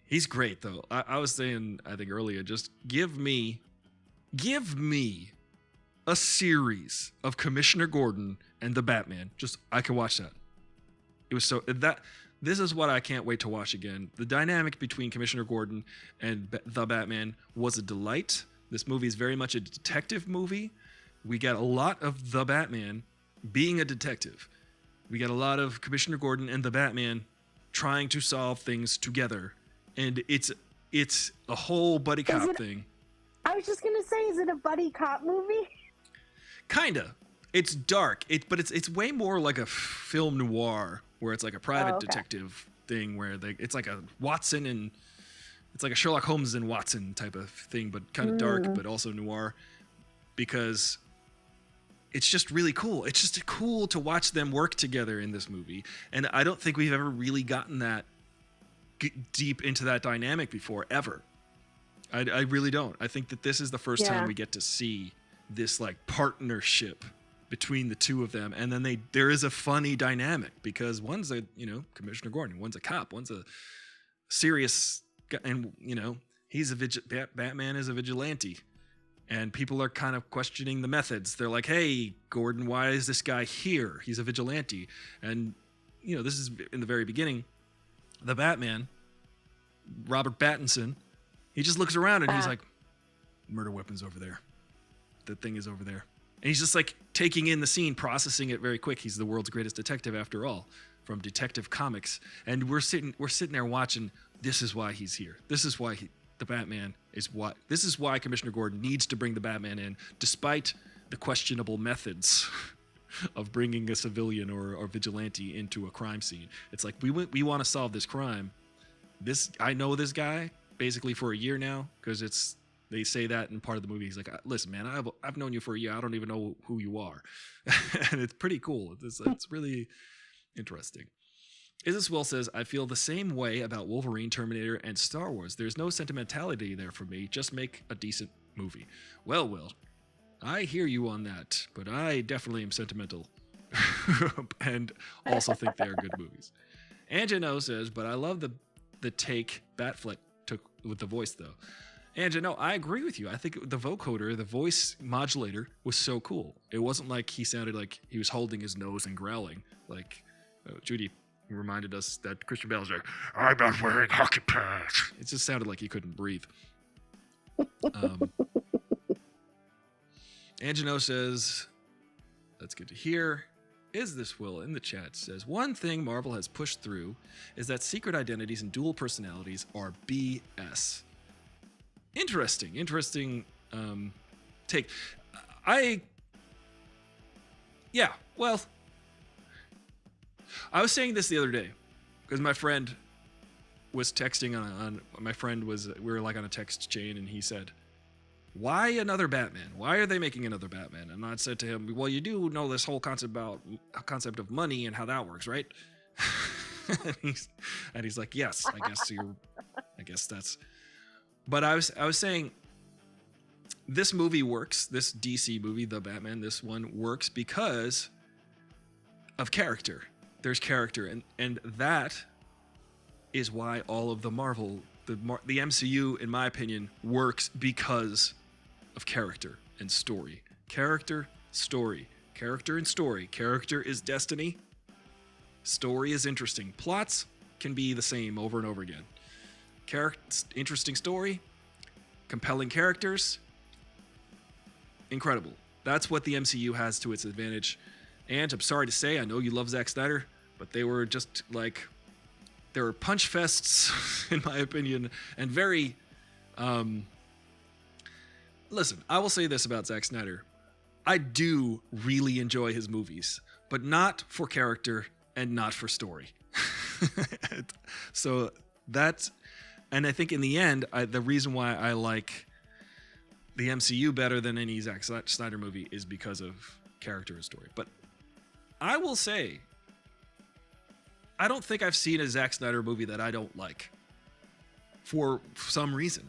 He's great, though. I was saying, I think earlier, just give me a series of Commissioner Gordon and the Batman. I can watch that. It was this is what I can't wait to watch again. The dynamic between Commissioner Gordon and the Batman was a delight. This movie is very much a detective movie. We got a lot of the Batman being a detective. We got a lot of Commissioner Gordon and the Batman trying to solve things together. And it's a whole buddy cop thing. I was just gonna say, is it a buddy cop movie? Kinda. It's dark, but it's way more like a film noir, where it's like a private detective thing, where it's like a Watson and it's like a Sherlock Holmes and Watson type of thing, but kind of dark, but also noir, because it's just really cool. It's just cool to watch them work together in this movie, and I don't think we've ever really gotten that deep into that dynamic before, ever. I really don't. I think that this is the first time we get to see this like partnership between the two of them, and then there is a funny dynamic, because one's a Commissioner Gordon, one's a cop, one's a serious guy, and he's Batman is a vigilante, and people are kind of questioning the methods. They're like, hey Gordon, why is this guy here? He's a vigilante. And this is in the very beginning. The Batman Robert Pattinson, he just looks around and he's like, murder weapon's over there. The thing is over there. And he's just like taking in the scene, processing it very quick. He's the world's greatest detective after all, from Detective Comics. And we're sitting there watching, this is why he's here. This is why the Batman is what. This is why Commissioner Gordon needs to bring the Batman in, despite the questionable methods of bringing a civilian or vigilante into a crime scene. It's like, we want to solve this crime. I know this guy basically for a year now, because they say that in part of the movie. He's like, listen, man, I've known you for a year. I don't even know who you are. And it's pretty cool. It's really interesting. Isis Will says, I feel the same way about Wolverine, Terminator, and Star Wars. There's no sentimentality there for me. Just make a decent movie. Well, Will, I hear you on that, but I definitely am sentimental and also think they are good movies. Angelo says, but I love the take Batfleck took with the voice, though. Angelo, I agree with you. I think the vocoder, the voice modulator, was so cool. It wasn't like he sounded like he was holding his nose and growling. Like Judy reminded us that Christian Bale's like, I'm not wearing hockey pads. It just sounded like he couldn't breathe. Angelo says, that's good to hear. Is this Will in the chat says, one thing Marvel has pushed through is that secret identities and dual personalities are BS. Interesting take. Well, I was saying this the other day because my friend was texting we were like on a text chain, and he said, why another Batman? Why are they making another Batman? And I said to him, well, you do know this whole concept of money and how that works, right? and he's like, yes, I guess that's. But I was saying, this movie works. This DC movie, The Batman, this one works because of character. There's character, and that is why all of the Marvel, the MCU, in my opinion, works because of character and story. Character, story. Character and story. Character is destiny. Story is interesting. Plots can be the same over and over again. Interesting story, compelling characters, incredible. That's what the MCU has to its advantage. And I'm sorry to say, I know you love Zack Snyder, but they were just like, there were punch fests, in my opinion, and very, listen, I will say this about Zack Snyder. I do really enjoy his movies, but not for character and not for story. So that's, and I think in the end, the reason why I like the MCU better than any Zack Snyder movie is because of character and story. But I will say, I don't think I've seen a Zack Snyder movie that I don't like for some reason.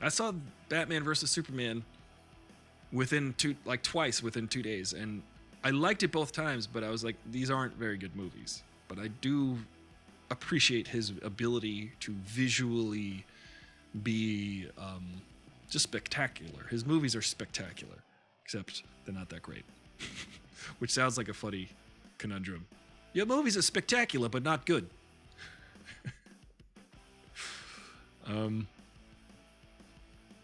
I saw Batman vs. Superman twice within 2 days, and I liked it both times, but I was like, these aren't very good movies. But I do appreciate his ability to visually be just spectacular. His movies are spectacular, except they're not that great. Which sounds like a funny conundrum. Your movies are spectacular, but not good.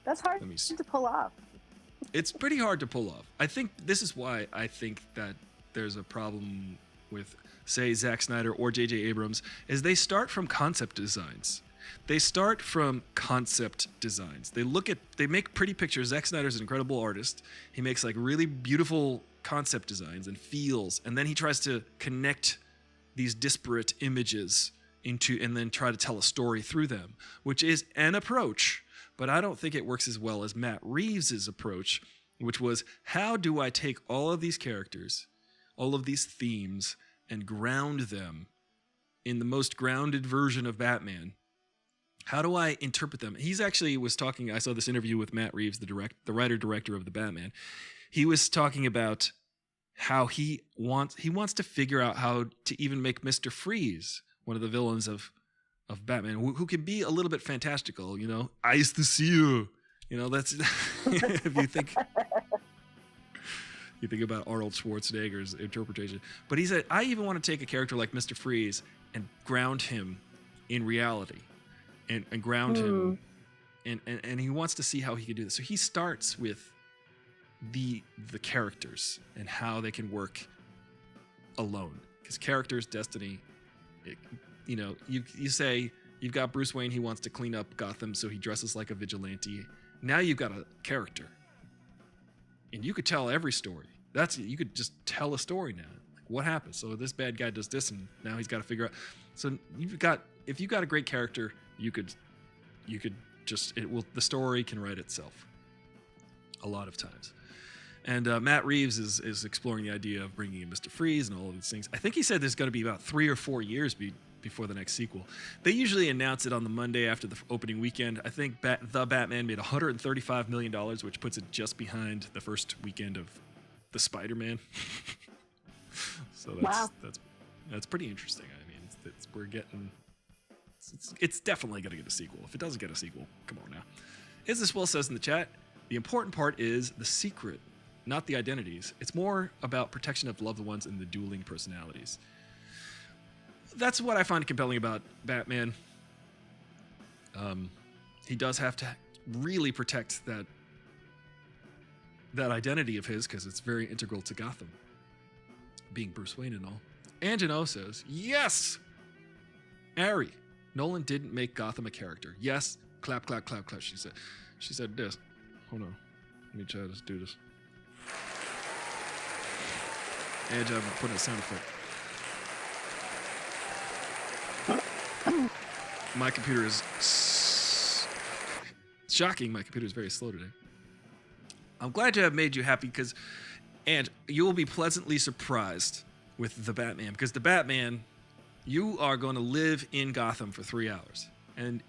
That's hard to pull off. It's pretty hard to pull off. I think this is why I think that there's a problem with, say, Zack Snyder or J.J. Abrams, is they start from concept designs. They make pretty pictures. Zack Snyder's an incredible artist. He makes like really beautiful concept designs and feels, and then he tries to connect these disparate images and then try to tell a story through them, which is an approach. But I don't think it works as well as Matt Reeves' approach, which was, how do I take all of these characters, all of these themes, and ground them in the most grounded version of Batman? How do I interpret them? He's actually was talking, I saw this interview with Matt Reeves, the writer-director of the Batman. He was talking about how he wants to figure out how to even make Mr. Freeze, one of the villains of Batman, who can be a little bit fantastical, Ice the Seal. That's if you think about Arnold Schwarzenegger's interpretation. But he said, I even want to take a character like Mr. Freeze and ground him in reality. and ground him, and he wants to see how he can do this. So he starts with the characters and how they can work alone, because characters, destiny, you say you've got Bruce Wayne, he wants to clean up Gotham, so he dresses like a vigilante. Now you've got a character, and you could tell every story. You could just tell a story now. Like, what happens? So this bad guy does this, and now he's got to figure out. So if you've got a great character, you could just, the story can write itself a lot of times. And Matt Reeves is exploring the idea of bringing in Mr. Freeze and all of these things. I think he said there's going to be about 3 or 4 years before the next sequel. They usually announce it on the Monday after the opening weekend. I think The Batman made $135 million, which puts it just behind the first weekend of The Spider-Man. So that's pretty interesting. I mean, it's definitely going to get a sequel. If it doesn't get a sequel, come on now. Is This Will says in the chat, the important part is the secret, not the identities. It's more about protection of loved ones and the dueling personalities. That's what I find compelling about Batman. He does have to really protect that identity of his, because it's very integral to Gotham, being Bruce Wayne and all. Angelo says, yes! Ari, Nolan didn't make Gotham a character. Yes, clap, clap, clap, clap, she said this. Hold on. Let me try to do this. And I'm putting a sound effect. My computer is shocking. My computer is very slow today. I'm glad to have made you happy, and you will be pleasantly surprised with the Batman, because the Batman, you are going to live in Gotham for 3 hours, and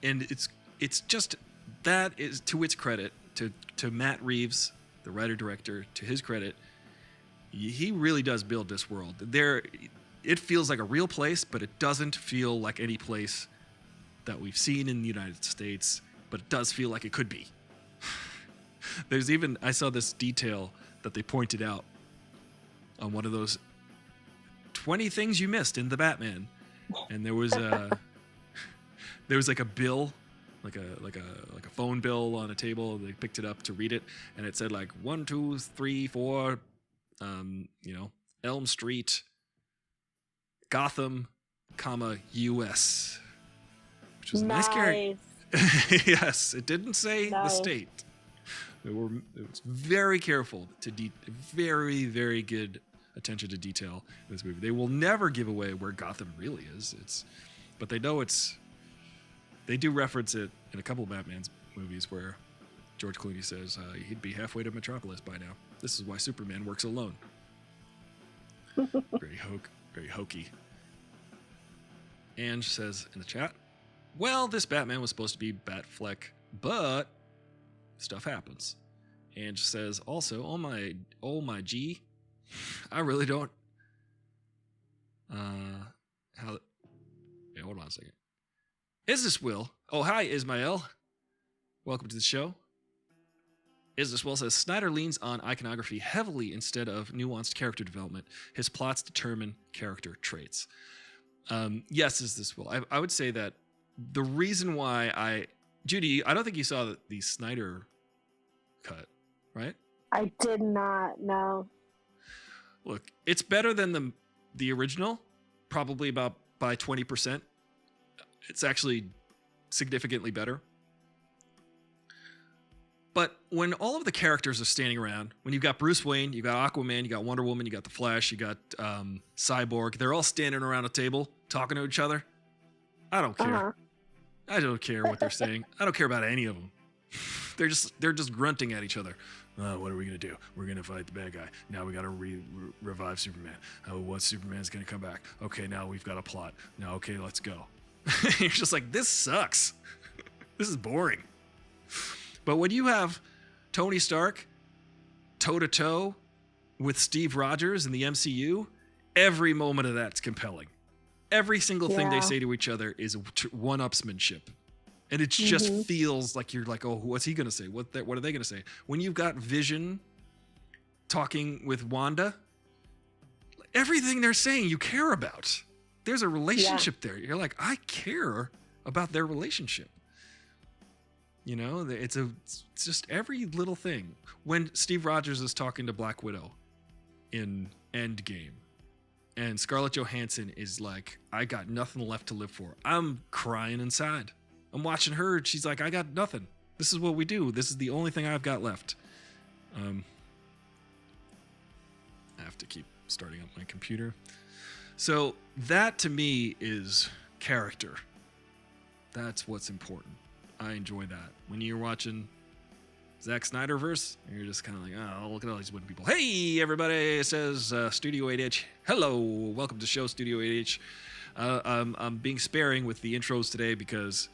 it's just, that is to its credit, to Matt Reeves, the writer-director, to his credit, he really does build this world. It feels like a real place, but it doesn't feel like any place that we've seen in the United States, but it does feel like it could be. I saw this detail that they pointed out on one of those 20 things you missed in the Batman, and there was like a bill, like a phone bill on a table. They picked it up to read it, and it said like 1, 2, 3, 4, Elm Street, Gotham, U.S., which was nice. Yes, it didn't say the state. It was very careful very, very good attention to detail in this movie. They will never give away where Gotham really is. But they know they do reference it in a couple of Batman's movies where George Clooney says he'd be halfway to Metropolis by now. This is why Superman works alone. Very hokey. Ange says in the chat, well, this Batman was supposed to be Batfleck, but stuff happens. Ange says also, oh my G, I really don't. Hold on a second. Is this Will? Oh, hi, Ismael. Welcome to the show. Is this Will says, Snyder leans on iconography heavily instead of nuanced character development. His plots determine character traits. Yes, is this Will. I would say that the reason why Judy, I don't think you saw the Snyder cut, right? I did not, no. Look, it's better than the original, probably by 20%. It's actually significantly better. But when all of the characters are standing around, when you've got Bruce Wayne, you got Aquaman, you got Wonder Woman, you got the Flash, you got Cyborg, they're all standing around a table talking to each other. I don't care. Uh-huh. I don't care what they're saying. I don't care about any of them. They're just grunting at each other. What are we gonna do? We're gonna fight the bad guy. Now we gotta revive Superman. What Superman's gonna come back? Okay, now we've got a plot. Now, okay, let's go. You're just like, this sucks. This is boring. But when you have Tony Stark toe-to-toe with Steve Rogers in the MCU, every moment of that's compelling. Every single thing they say to each other is one-upsmanship. And it just feels like you're like, oh, what's he going to say? What are they going to say? When you've got Vision talking with Wanda, everything they're saying you care about. There's a relationship there. You're like, I care about their relationship. You know, it's just every little thing. When Steve Rogers is talking to Black Widow in Endgame, and Scarlett Johansson is like, I got nothing left to live for. I'm crying inside. I'm watching her. She's like, I got nothing. This is what we do. This is the only thing I've got left. I have to keep starting up my computer. So that to me is character. That's what's important. I enjoy that. When you're watching Zack Snyderverse, you're just kind of like, oh, look at all these wooden people. Hey, everybody, it says Studio 8H. Hello, welcome to show Studio 8H. I'm being sparing with the intros today because,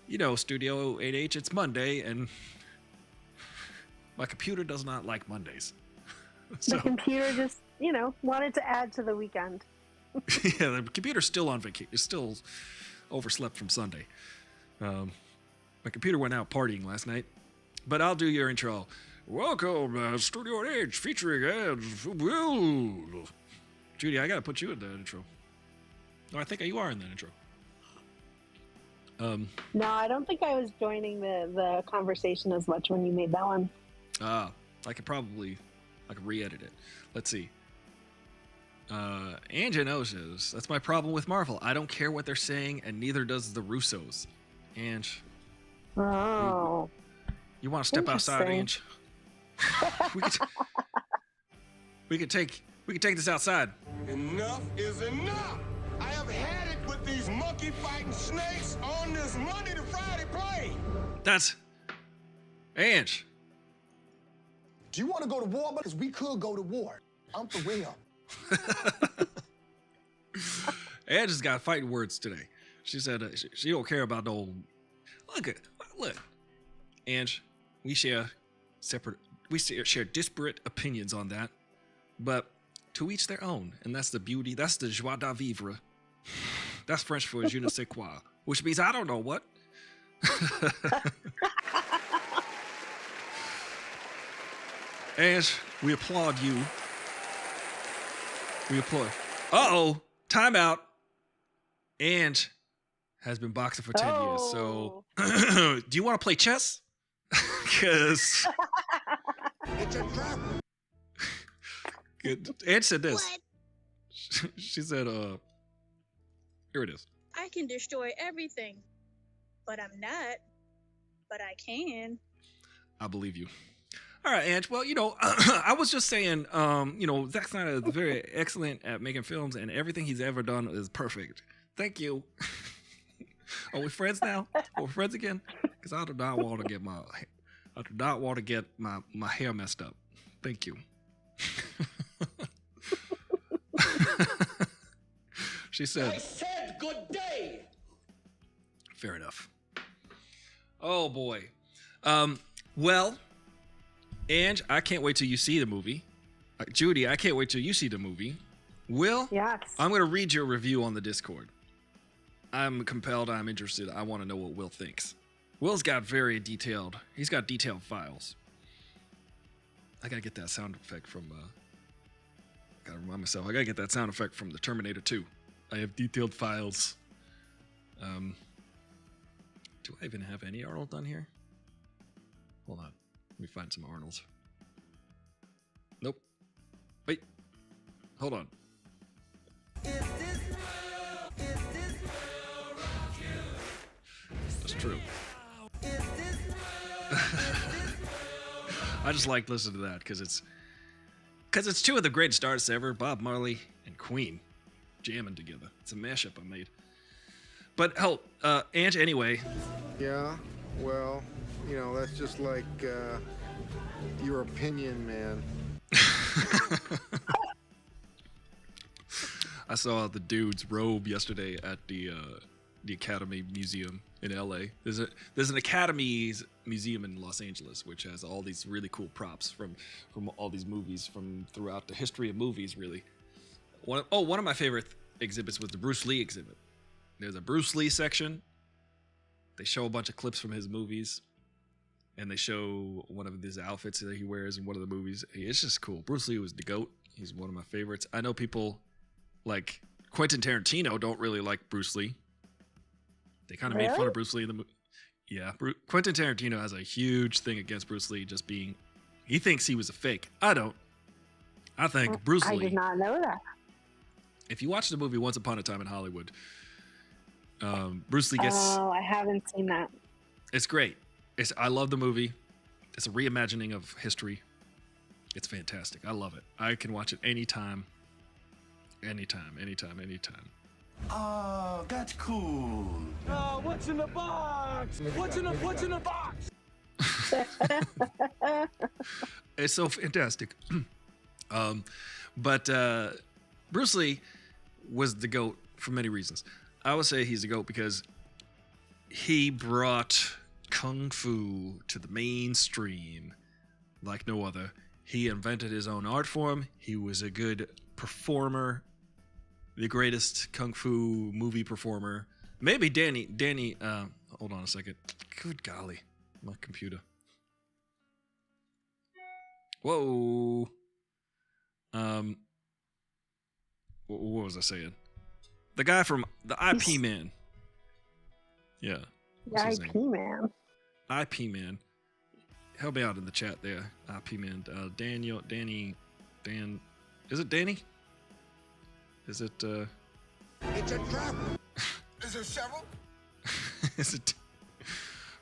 you know, Studio 8H, it's Monday, and my computer does not like Mondays. So, the computer just, you know, wanted to add to the weekend. yeah, the computer's still on vacation. It's still overslept from Sunday. My computer went out partying last night. But I'll do your intro. Welcome, Studio H, featuring ads. Judy, I gotta put you in that intro. No, I think you are in that intro. No, I don't think I was joining the conversation as much when you made that one. I could re-edit it. Let's see. Angelo says, that's my problem with Marvel. I don't care what they're saying, and neither does the Russos. Ange. Oh. You want to step outside, Ange? we could take this outside. Enough is enough. I have had it with these monkey fighting snakes on this Monday to Friday plane. That's Ange. Do you want to go to war? Because we could go to war. I'm for real. Ange has got fighting words today. She said she don't care about no. Look, Ange. We share disparate opinions on that, but to each their own, and that's the beauty. That's the joie de vivre. That's French for je ne sais quoi, which means I don't know what. Ange, we applaud you. We applaud. Uh-oh, timeout. Ange has been boxing for 10 years, so do you want to play chess? Because It's a trap. Ange said this. What? She said, here it is. I can destroy everything, but I'm not. But I can. I believe you. All right, Ange. Well, you know, I was just saying, you know, Zack Snyder is very excellent at making films, and everything he's ever done is perfect. Thank you. Are we friends now? Are we friends again? Because I do not want to get my hair messed up. Thank you. She said, I said good day. fair enough. Oh boy. Well, Ange, I can't wait till you see the movie. Judy, I can't wait till you see the movie. Will, Yes. I'm going to read your review on the Discord. I'm compelled. I'm interested. I want to know what Will thinks. Will's got he's got detailed files. I got to get that sound effect from, got to remind myself, I got to get that sound effect from the Terminator 2. I have detailed files. Do I even have any Arnold on here? Hold on. Let me find some Arnolds. Nope. Wait. Hold on. That's true. I just like listening to that because it's two of the greatest artists ever, Bob Marley and Queen, jamming together. It's a mashup I made. But hell, Ange, anyway. Yeah, well, you know, that's just like your opinion, man. I saw the dude's robe yesterday at the Academy Museum in LA. There's an Academy's museum in Los Angeles, which has all these really cool props from all these movies from throughout the history of movies. Really, one of my favorite exhibits was the Bruce Lee exhibit. There's a Bruce Lee section. They show a bunch of clips from his movies, and they show one of his outfits that he wears in one of the movies. It's just cool. Bruce Lee was the GOAT. He's one of my favorites. I know people like Quentin Tarantino don't really like Bruce Lee. They kind of made fun of Bruce Lee in the movie. Yeah, Quentin Tarantino has a huge thing against Bruce Lee just being. He thinks he was a fake. I don't. I think Bruce Lee. I did not know that. If you watch the movie Once Upon a Time in Hollywood, Bruce Lee gets. Oh, I haven't seen that. It's great. I love the movie. It's a reimagining of history. It's fantastic. I love it. I can watch it anytime. Anytime. Oh, that's cool. Oh, what's in the box? What's in the box? It's so fantastic. But Bruce Lee was the GOAT for many reasons. I would say he's the GOAT because he brought Kung Fu to the mainstream like no other. He invented his own art form. He was a good performer. The greatest Kung Fu movie performer. Maybe Danny, hold on a second. Good golly, my computer. Whoa. What was I saying? The guy from the IP Man. Yeah. The IP Man. IP Man. Help me out in the chat there. IP Man. Dan. Is it Danny? Is it, It's a trap. Is there several? Is it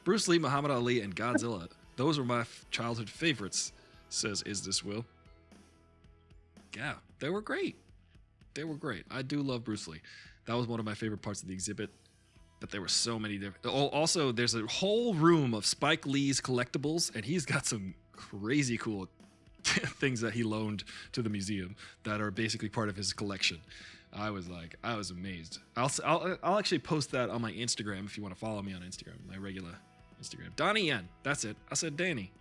Bruce Lee, Muhammad Ali, and Godzilla? Those were my childhood favorites, says Is This Will. Yeah, they were great. I do love Bruce Lee. That was one of my favorite parts of the exhibit. But there were so many different. Oh, also, there's a whole room of Spike Lee's collectibles, and he's got some crazy cool things that he loaned to the museum that are basically part of his collection. I was amazed. I'll actually post that on my Instagram if you want to follow me on Instagram, my regular Instagram. Donnie Yen. That's it. I said Danny.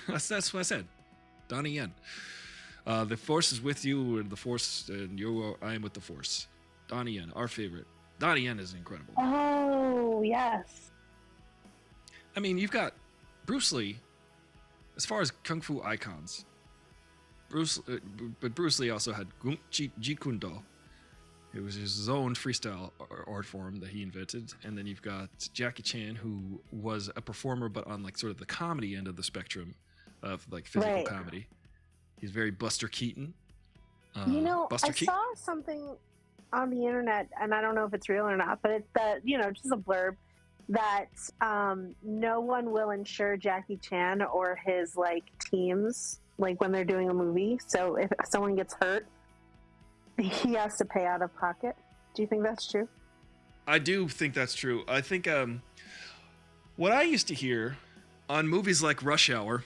That's what I said. Donnie Yen. The Force is with you, and the Force, and I am with the Force. Donnie Yen, our favorite. Donnie Yen is incredible. Oh, yes. I mean, you've got Bruce Lee. As far as Kung Fu icons, but Bruce Lee also had Gung Jeet Kune Do. It was his own freestyle art form that he invented. And then you've got Jackie Chan, who was a performer, but on like sort of the comedy end of the spectrum of like physical comedy. He's very Buster Keaton. Saw something on the internet, and I don't know if it's real or not, but it's just a blurb that no one will insure Jackie Chan or his like teams like when they're doing a movie. So if someone gets hurt, he has to pay out of pocket. Do you think that's true? I do think that's true. I think what I used to hear on movies like Rush Hour,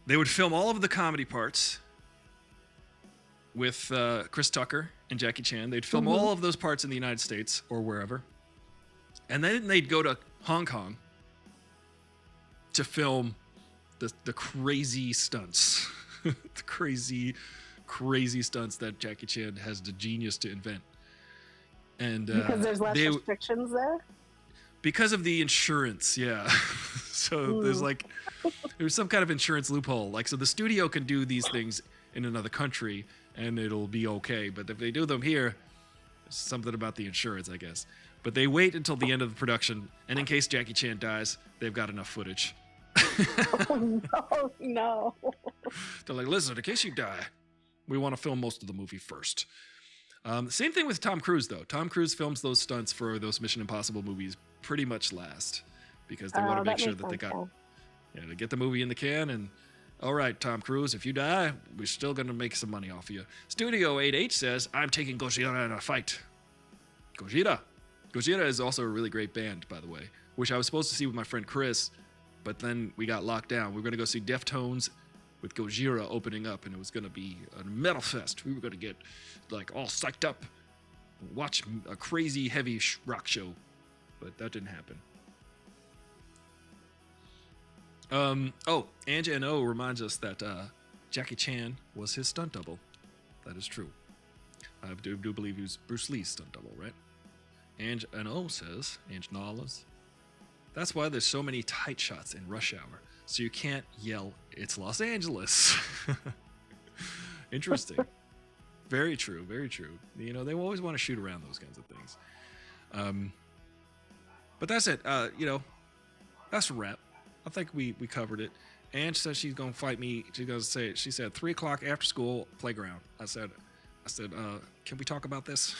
they would film all of the comedy parts with Chris Tucker and Jackie Chan. They'd film all of those parts in the United States or wherever. And then they'd go to Hong Kong to film the crazy stunts. The crazy stunts that Jackie Chan has the genius to invent. And because there's less restrictions there? Because of the insurance, yeah. So there's some kind of insurance loophole. Like, so the studio can do these things in another country and it'll be okay. But if they do them here, there's something about the insurance, I guess. But they wait until the end of the production, and in case Jackie Chan dies, they've got enough footage. Oh, no. They're like, listen, in case you die, we want to film most of the movie first. Same thing with Tom Cruise, though. Tom Cruise films those stunts for those Mission Impossible movies pretty much last because they want to make sure that they they get the movie in the can. And all right, Tom Cruise, if you die, we're still going to make some money off of you. Studio 8H says, I'm taking Gojira in a fight. Gojira is also a really great band, by the way, which I was supposed to see with my friend Chris, but then we got locked down. We were going to go see Deftones with Gojira opening up, and it was going to be a metal fest. We were going to get like all psyched up, watch a crazy heavy rock show, but that didn't happen. Ange N.O. reminds us that Jackie Chan was his stunt double. That is true. I do believe he was Bruce Lee's stunt double, right? Ange N.O. says, Ange Nawlas, that's why there's so many tight shots in Rush Hour, so you can't yell, it's Los Angeles. Interesting. Very true, very true. You know, they always want to shoot around those kinds of things. But that's it. That's a wrap. I think we covered it. And she said she's gonna fight me. She said 3 o'clock after school playground. I said, can we talk about this?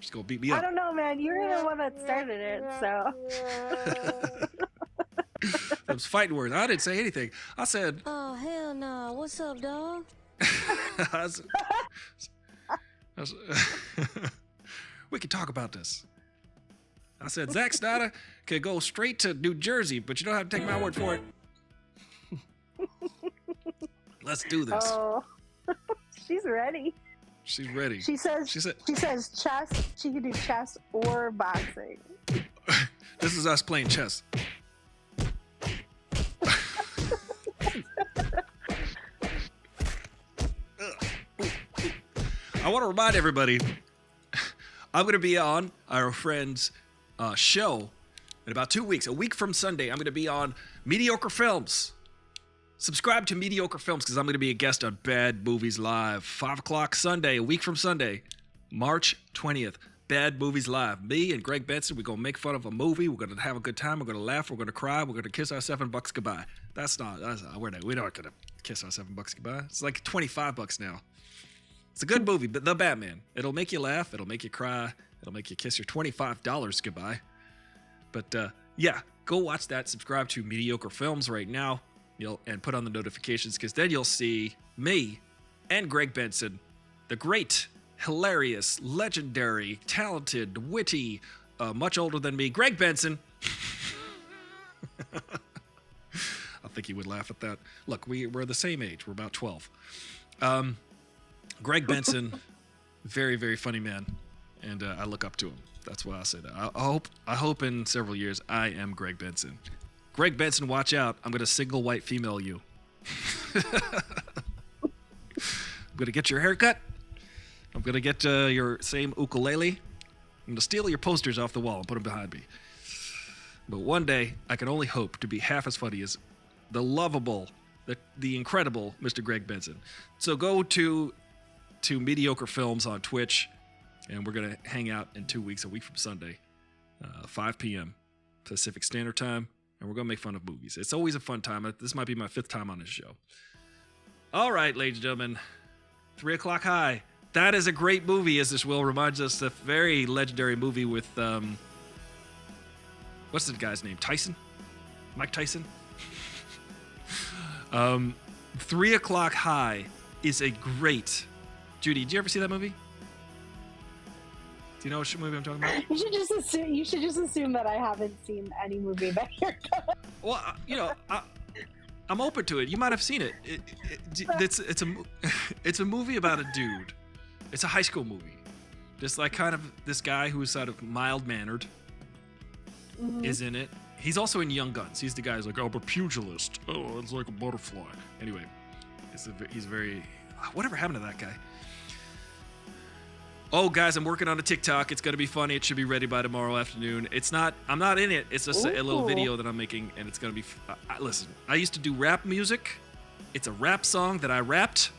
She's gonna beat me up. I don't know, man. You're the one that started it, so. Those fighting words. I didn't say anything. I said, Oh, hell no. What's up, dog? We can talk about this. I said, Zack Snyder could go straight to New Jersey, but you don't have to take my word for it. Let's do this. Oh, she's ready. She's ready. She says chess. She can do chess or boxing. This is us playing chess. I want to remind everybody, I'm going to be on our friend's show in about 2 weeks. A week from Sunday, I'm going to be on Mediocre Films. Subscribe to Mediocre Films because I'm going to be a guest on Bad Movies Live. 5 o'clock Sunday, a week from Sunday, March 20th. Bad Movies Live. Me and Greg Benson, we're going to make fun of a movie. We're going to have a good time. We're going to laugh. We're going to cry. We're going to kiss our $7 goodbye. We're not going to kiss our $7 goodbye. It's like $25 now. It's a good movie, but The Batman. It'll make you laugh. It'll make you cry. It'll make you kiss your $25 goodbye. But yeah, go watch that. Subscribe to Mediocre Films right now. And put on the notifications because then you'll see me and Greg Benson, the great, hilarious, legendary, talented, witty, much older than me, Greg Benson. I think he would laugh at that. Look, we're the same age. We're about 12. Greg Benson, very, very funny man, and I look up to him. That's why I say that. I hope in several years I am Greg Benson. Greg Benson, watch out. I'm going to single white female you. I'm going to get your haircut. I'm going to get your same ukulele. I'm going to steal your posters off the wall and put them behind me. But one day, I can only hope to be half as funny as the lovable, the incredible Mr. Greg Benson. So go to Mediocre Films on Twitch, and we're going to hang out in 2 weeks, a week from Sunday, 5 p.m. Pacific Standard Time. And we're going to make fun of movies. It's always a fun time. This might be my 5th time on this show. All right, ladies and gentlemen. 3 O'Clock High. That is a great movie, as this will reminds us of a very legendary movie with, what's the guy's name? Tyson? Mike Tyson? 3 O'Clock High is a great... Judy, did you ever see that movie? Do you know what movie I'm talking about? You should just assume that I haven't seen any movie that you're gonna... Well, I'm open to it. You might have seen it. It's a movie about a dude. It's a high school movie. Just like kind of this guy who's sort of mild-mannered is in it. He's also in Young Guns. He's the guy who's like, I'm a pugilist. Oh, it's like a butterfly. Anyway, he's very... Whatever happened to that guy? Oh, guys, I'm working on a TikTok. It's going to be funny. It should be ready by tomorrow afternoon. I'm not in it. It's just a little video that I'm making, and it's going to be... listen, I used to do rap music. It's a rap song that I rapped.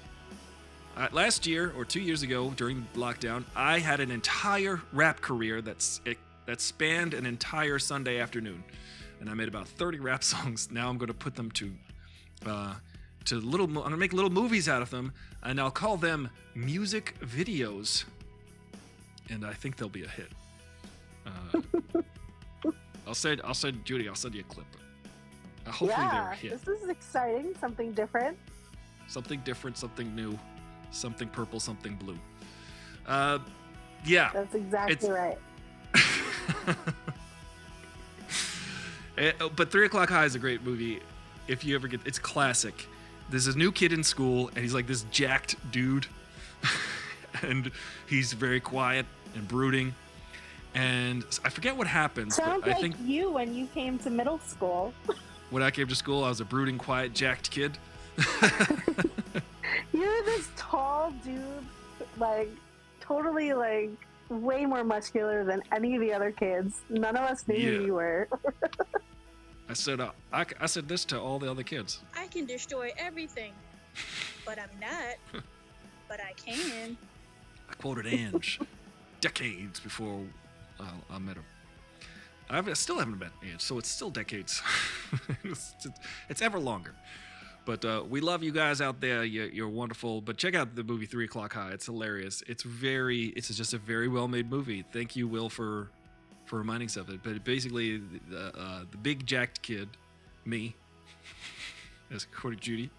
Last year, or 2 years ago, during lockdown, I had an entire rap career that spanned an entire Sunday afternoon. And I made about 30 rap songs. Now I'm going to put them I'm going to make little movies out of them, and I'll call them music videos. And I think they'll be a hit. I'll send Judy. I'll send you a clip. Hopefully they're a hit. This is exciting. Something different. Something different. Something new. Something purple. Something blue. Yeah. That's exactly right. But 3 O'Clock High is a great movie. If you ever it's classic. There's this new kid in school, and he's like this jacked dude. And he's very quiet and brooding. And I forget what happens. Sounds but I like think you when you came to middle school. When I came to school, I was a brooding, quiet, jacked kid. You're this tall dude, like, totally, like, way more muscular than any of the other kids. None of us knew who you were. I said this to all the other kids. I can destroy everything, but I'm not. But I can. I quoted Ange decades before I met her. I still haven't met Ange, so it's still decades. It's ever longer. But we love you guys out there. You're wonderful. But check out the movie 3 O'Clock High. It's hilarious. It's just a very well-made movie. Thank you, Will, for reminding us of it. But basically, the big jacked kid, me, as according to Judy,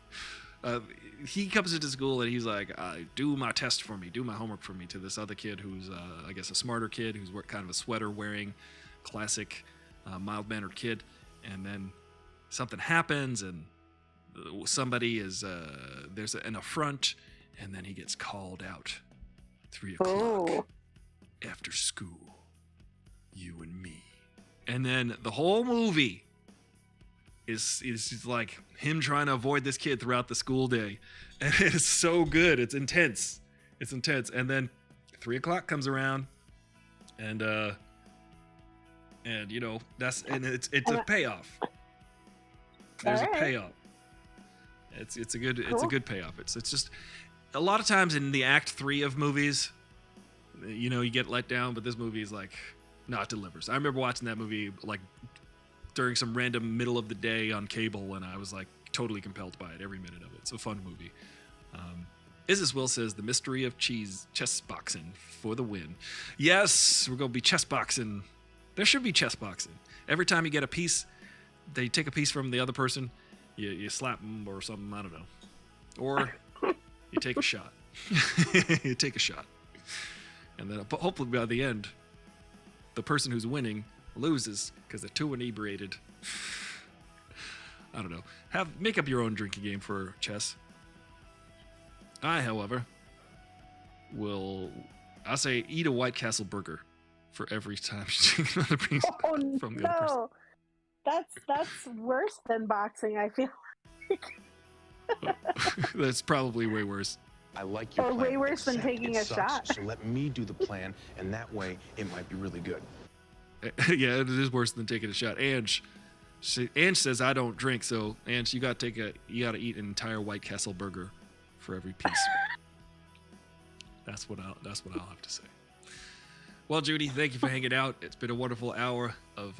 he comes into school and he's like, do my test for me, do my homework for me, to this other kid who's, I guess, a smarter kid who's kind of a sweater-wearing, classic, mild-mannered kid. And then something happens and somebody is, there's an affront, and then he gets called out. 3 o'clock after school, you and me. And then the whole movie is like him trying to avoid this kid throughout the school day. And it is so good. It's intense. It's intense. And then 3 o'clock comes around, and you know, it's a payoff. There's a payoff. It's a good payoff. It's just a lot of times in the act 3 of movies, you know, you get let down, but this movie is like, no, it delivers. I remember watching that movie like during some random middle of the day on cable, and I was like totally compelled by it, every minute of it. It's a fun movie. Isis Will says, the mystery of chess boxing for the win. Yes, we're going to be chess boxing. There should be chess boxing. Every time you get a piece, they take a piece from the other person, you slap them or something, I don't know. Or you take a shot. You take a shot. And then hopefully by the end, the person who's winning loses because they're too inebriated. I don't know. Make up your own drinking game for chess. I, however, I'll say eat a White Castle burger for every time you take another piece from the other person. That's worse than boxing, I feel like. That's probably way worse. I like your or plan, way worse than except taking it a sucks, shot. So let me do the plan, and that way it might be really good. Yeah, it is worse than taking a shot. Ange says I don't drink, so Ange, you gotta eat an entire White Castle burger for every piece. That's what I'll have to say. Well, Judy, thank you for hanging out. It's been a wonderful hour of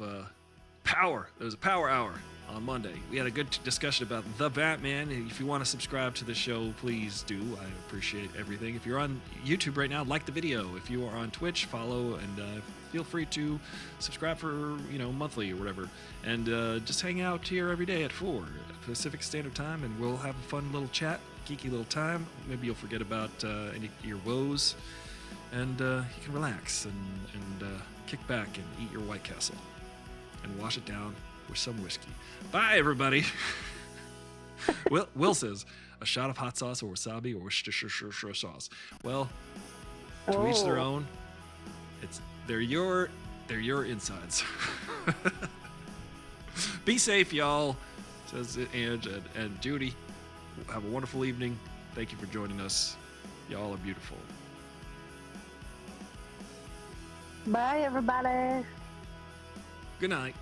power. There was a power hour on Monday. We had a good discussion about the Batman. If you want to subscribe to the show, please do. I appreciate everything. If you're on YouTube right now, like the video. If you are on Twitch, follow, and feel free to subscribe for monthly or whatever. And just hang out here every day at 4 Pacific Standard Time, and we'll have a fun little chat, geeky little time. Maybe you'll forget about any of your woes, and you can relax and kick back and eat your White Castle and wash it down with some whiskey. Bye, everybody. Will says a shot of hot sauce or wasabi or Worcestershire sauce. Well, to each their own. They're your insides. Be safe, y'all, says Ange and Judy. Have a wonderful evening. Thank you for joining us. Y'all are beautiful. Bye, everybody. Good night.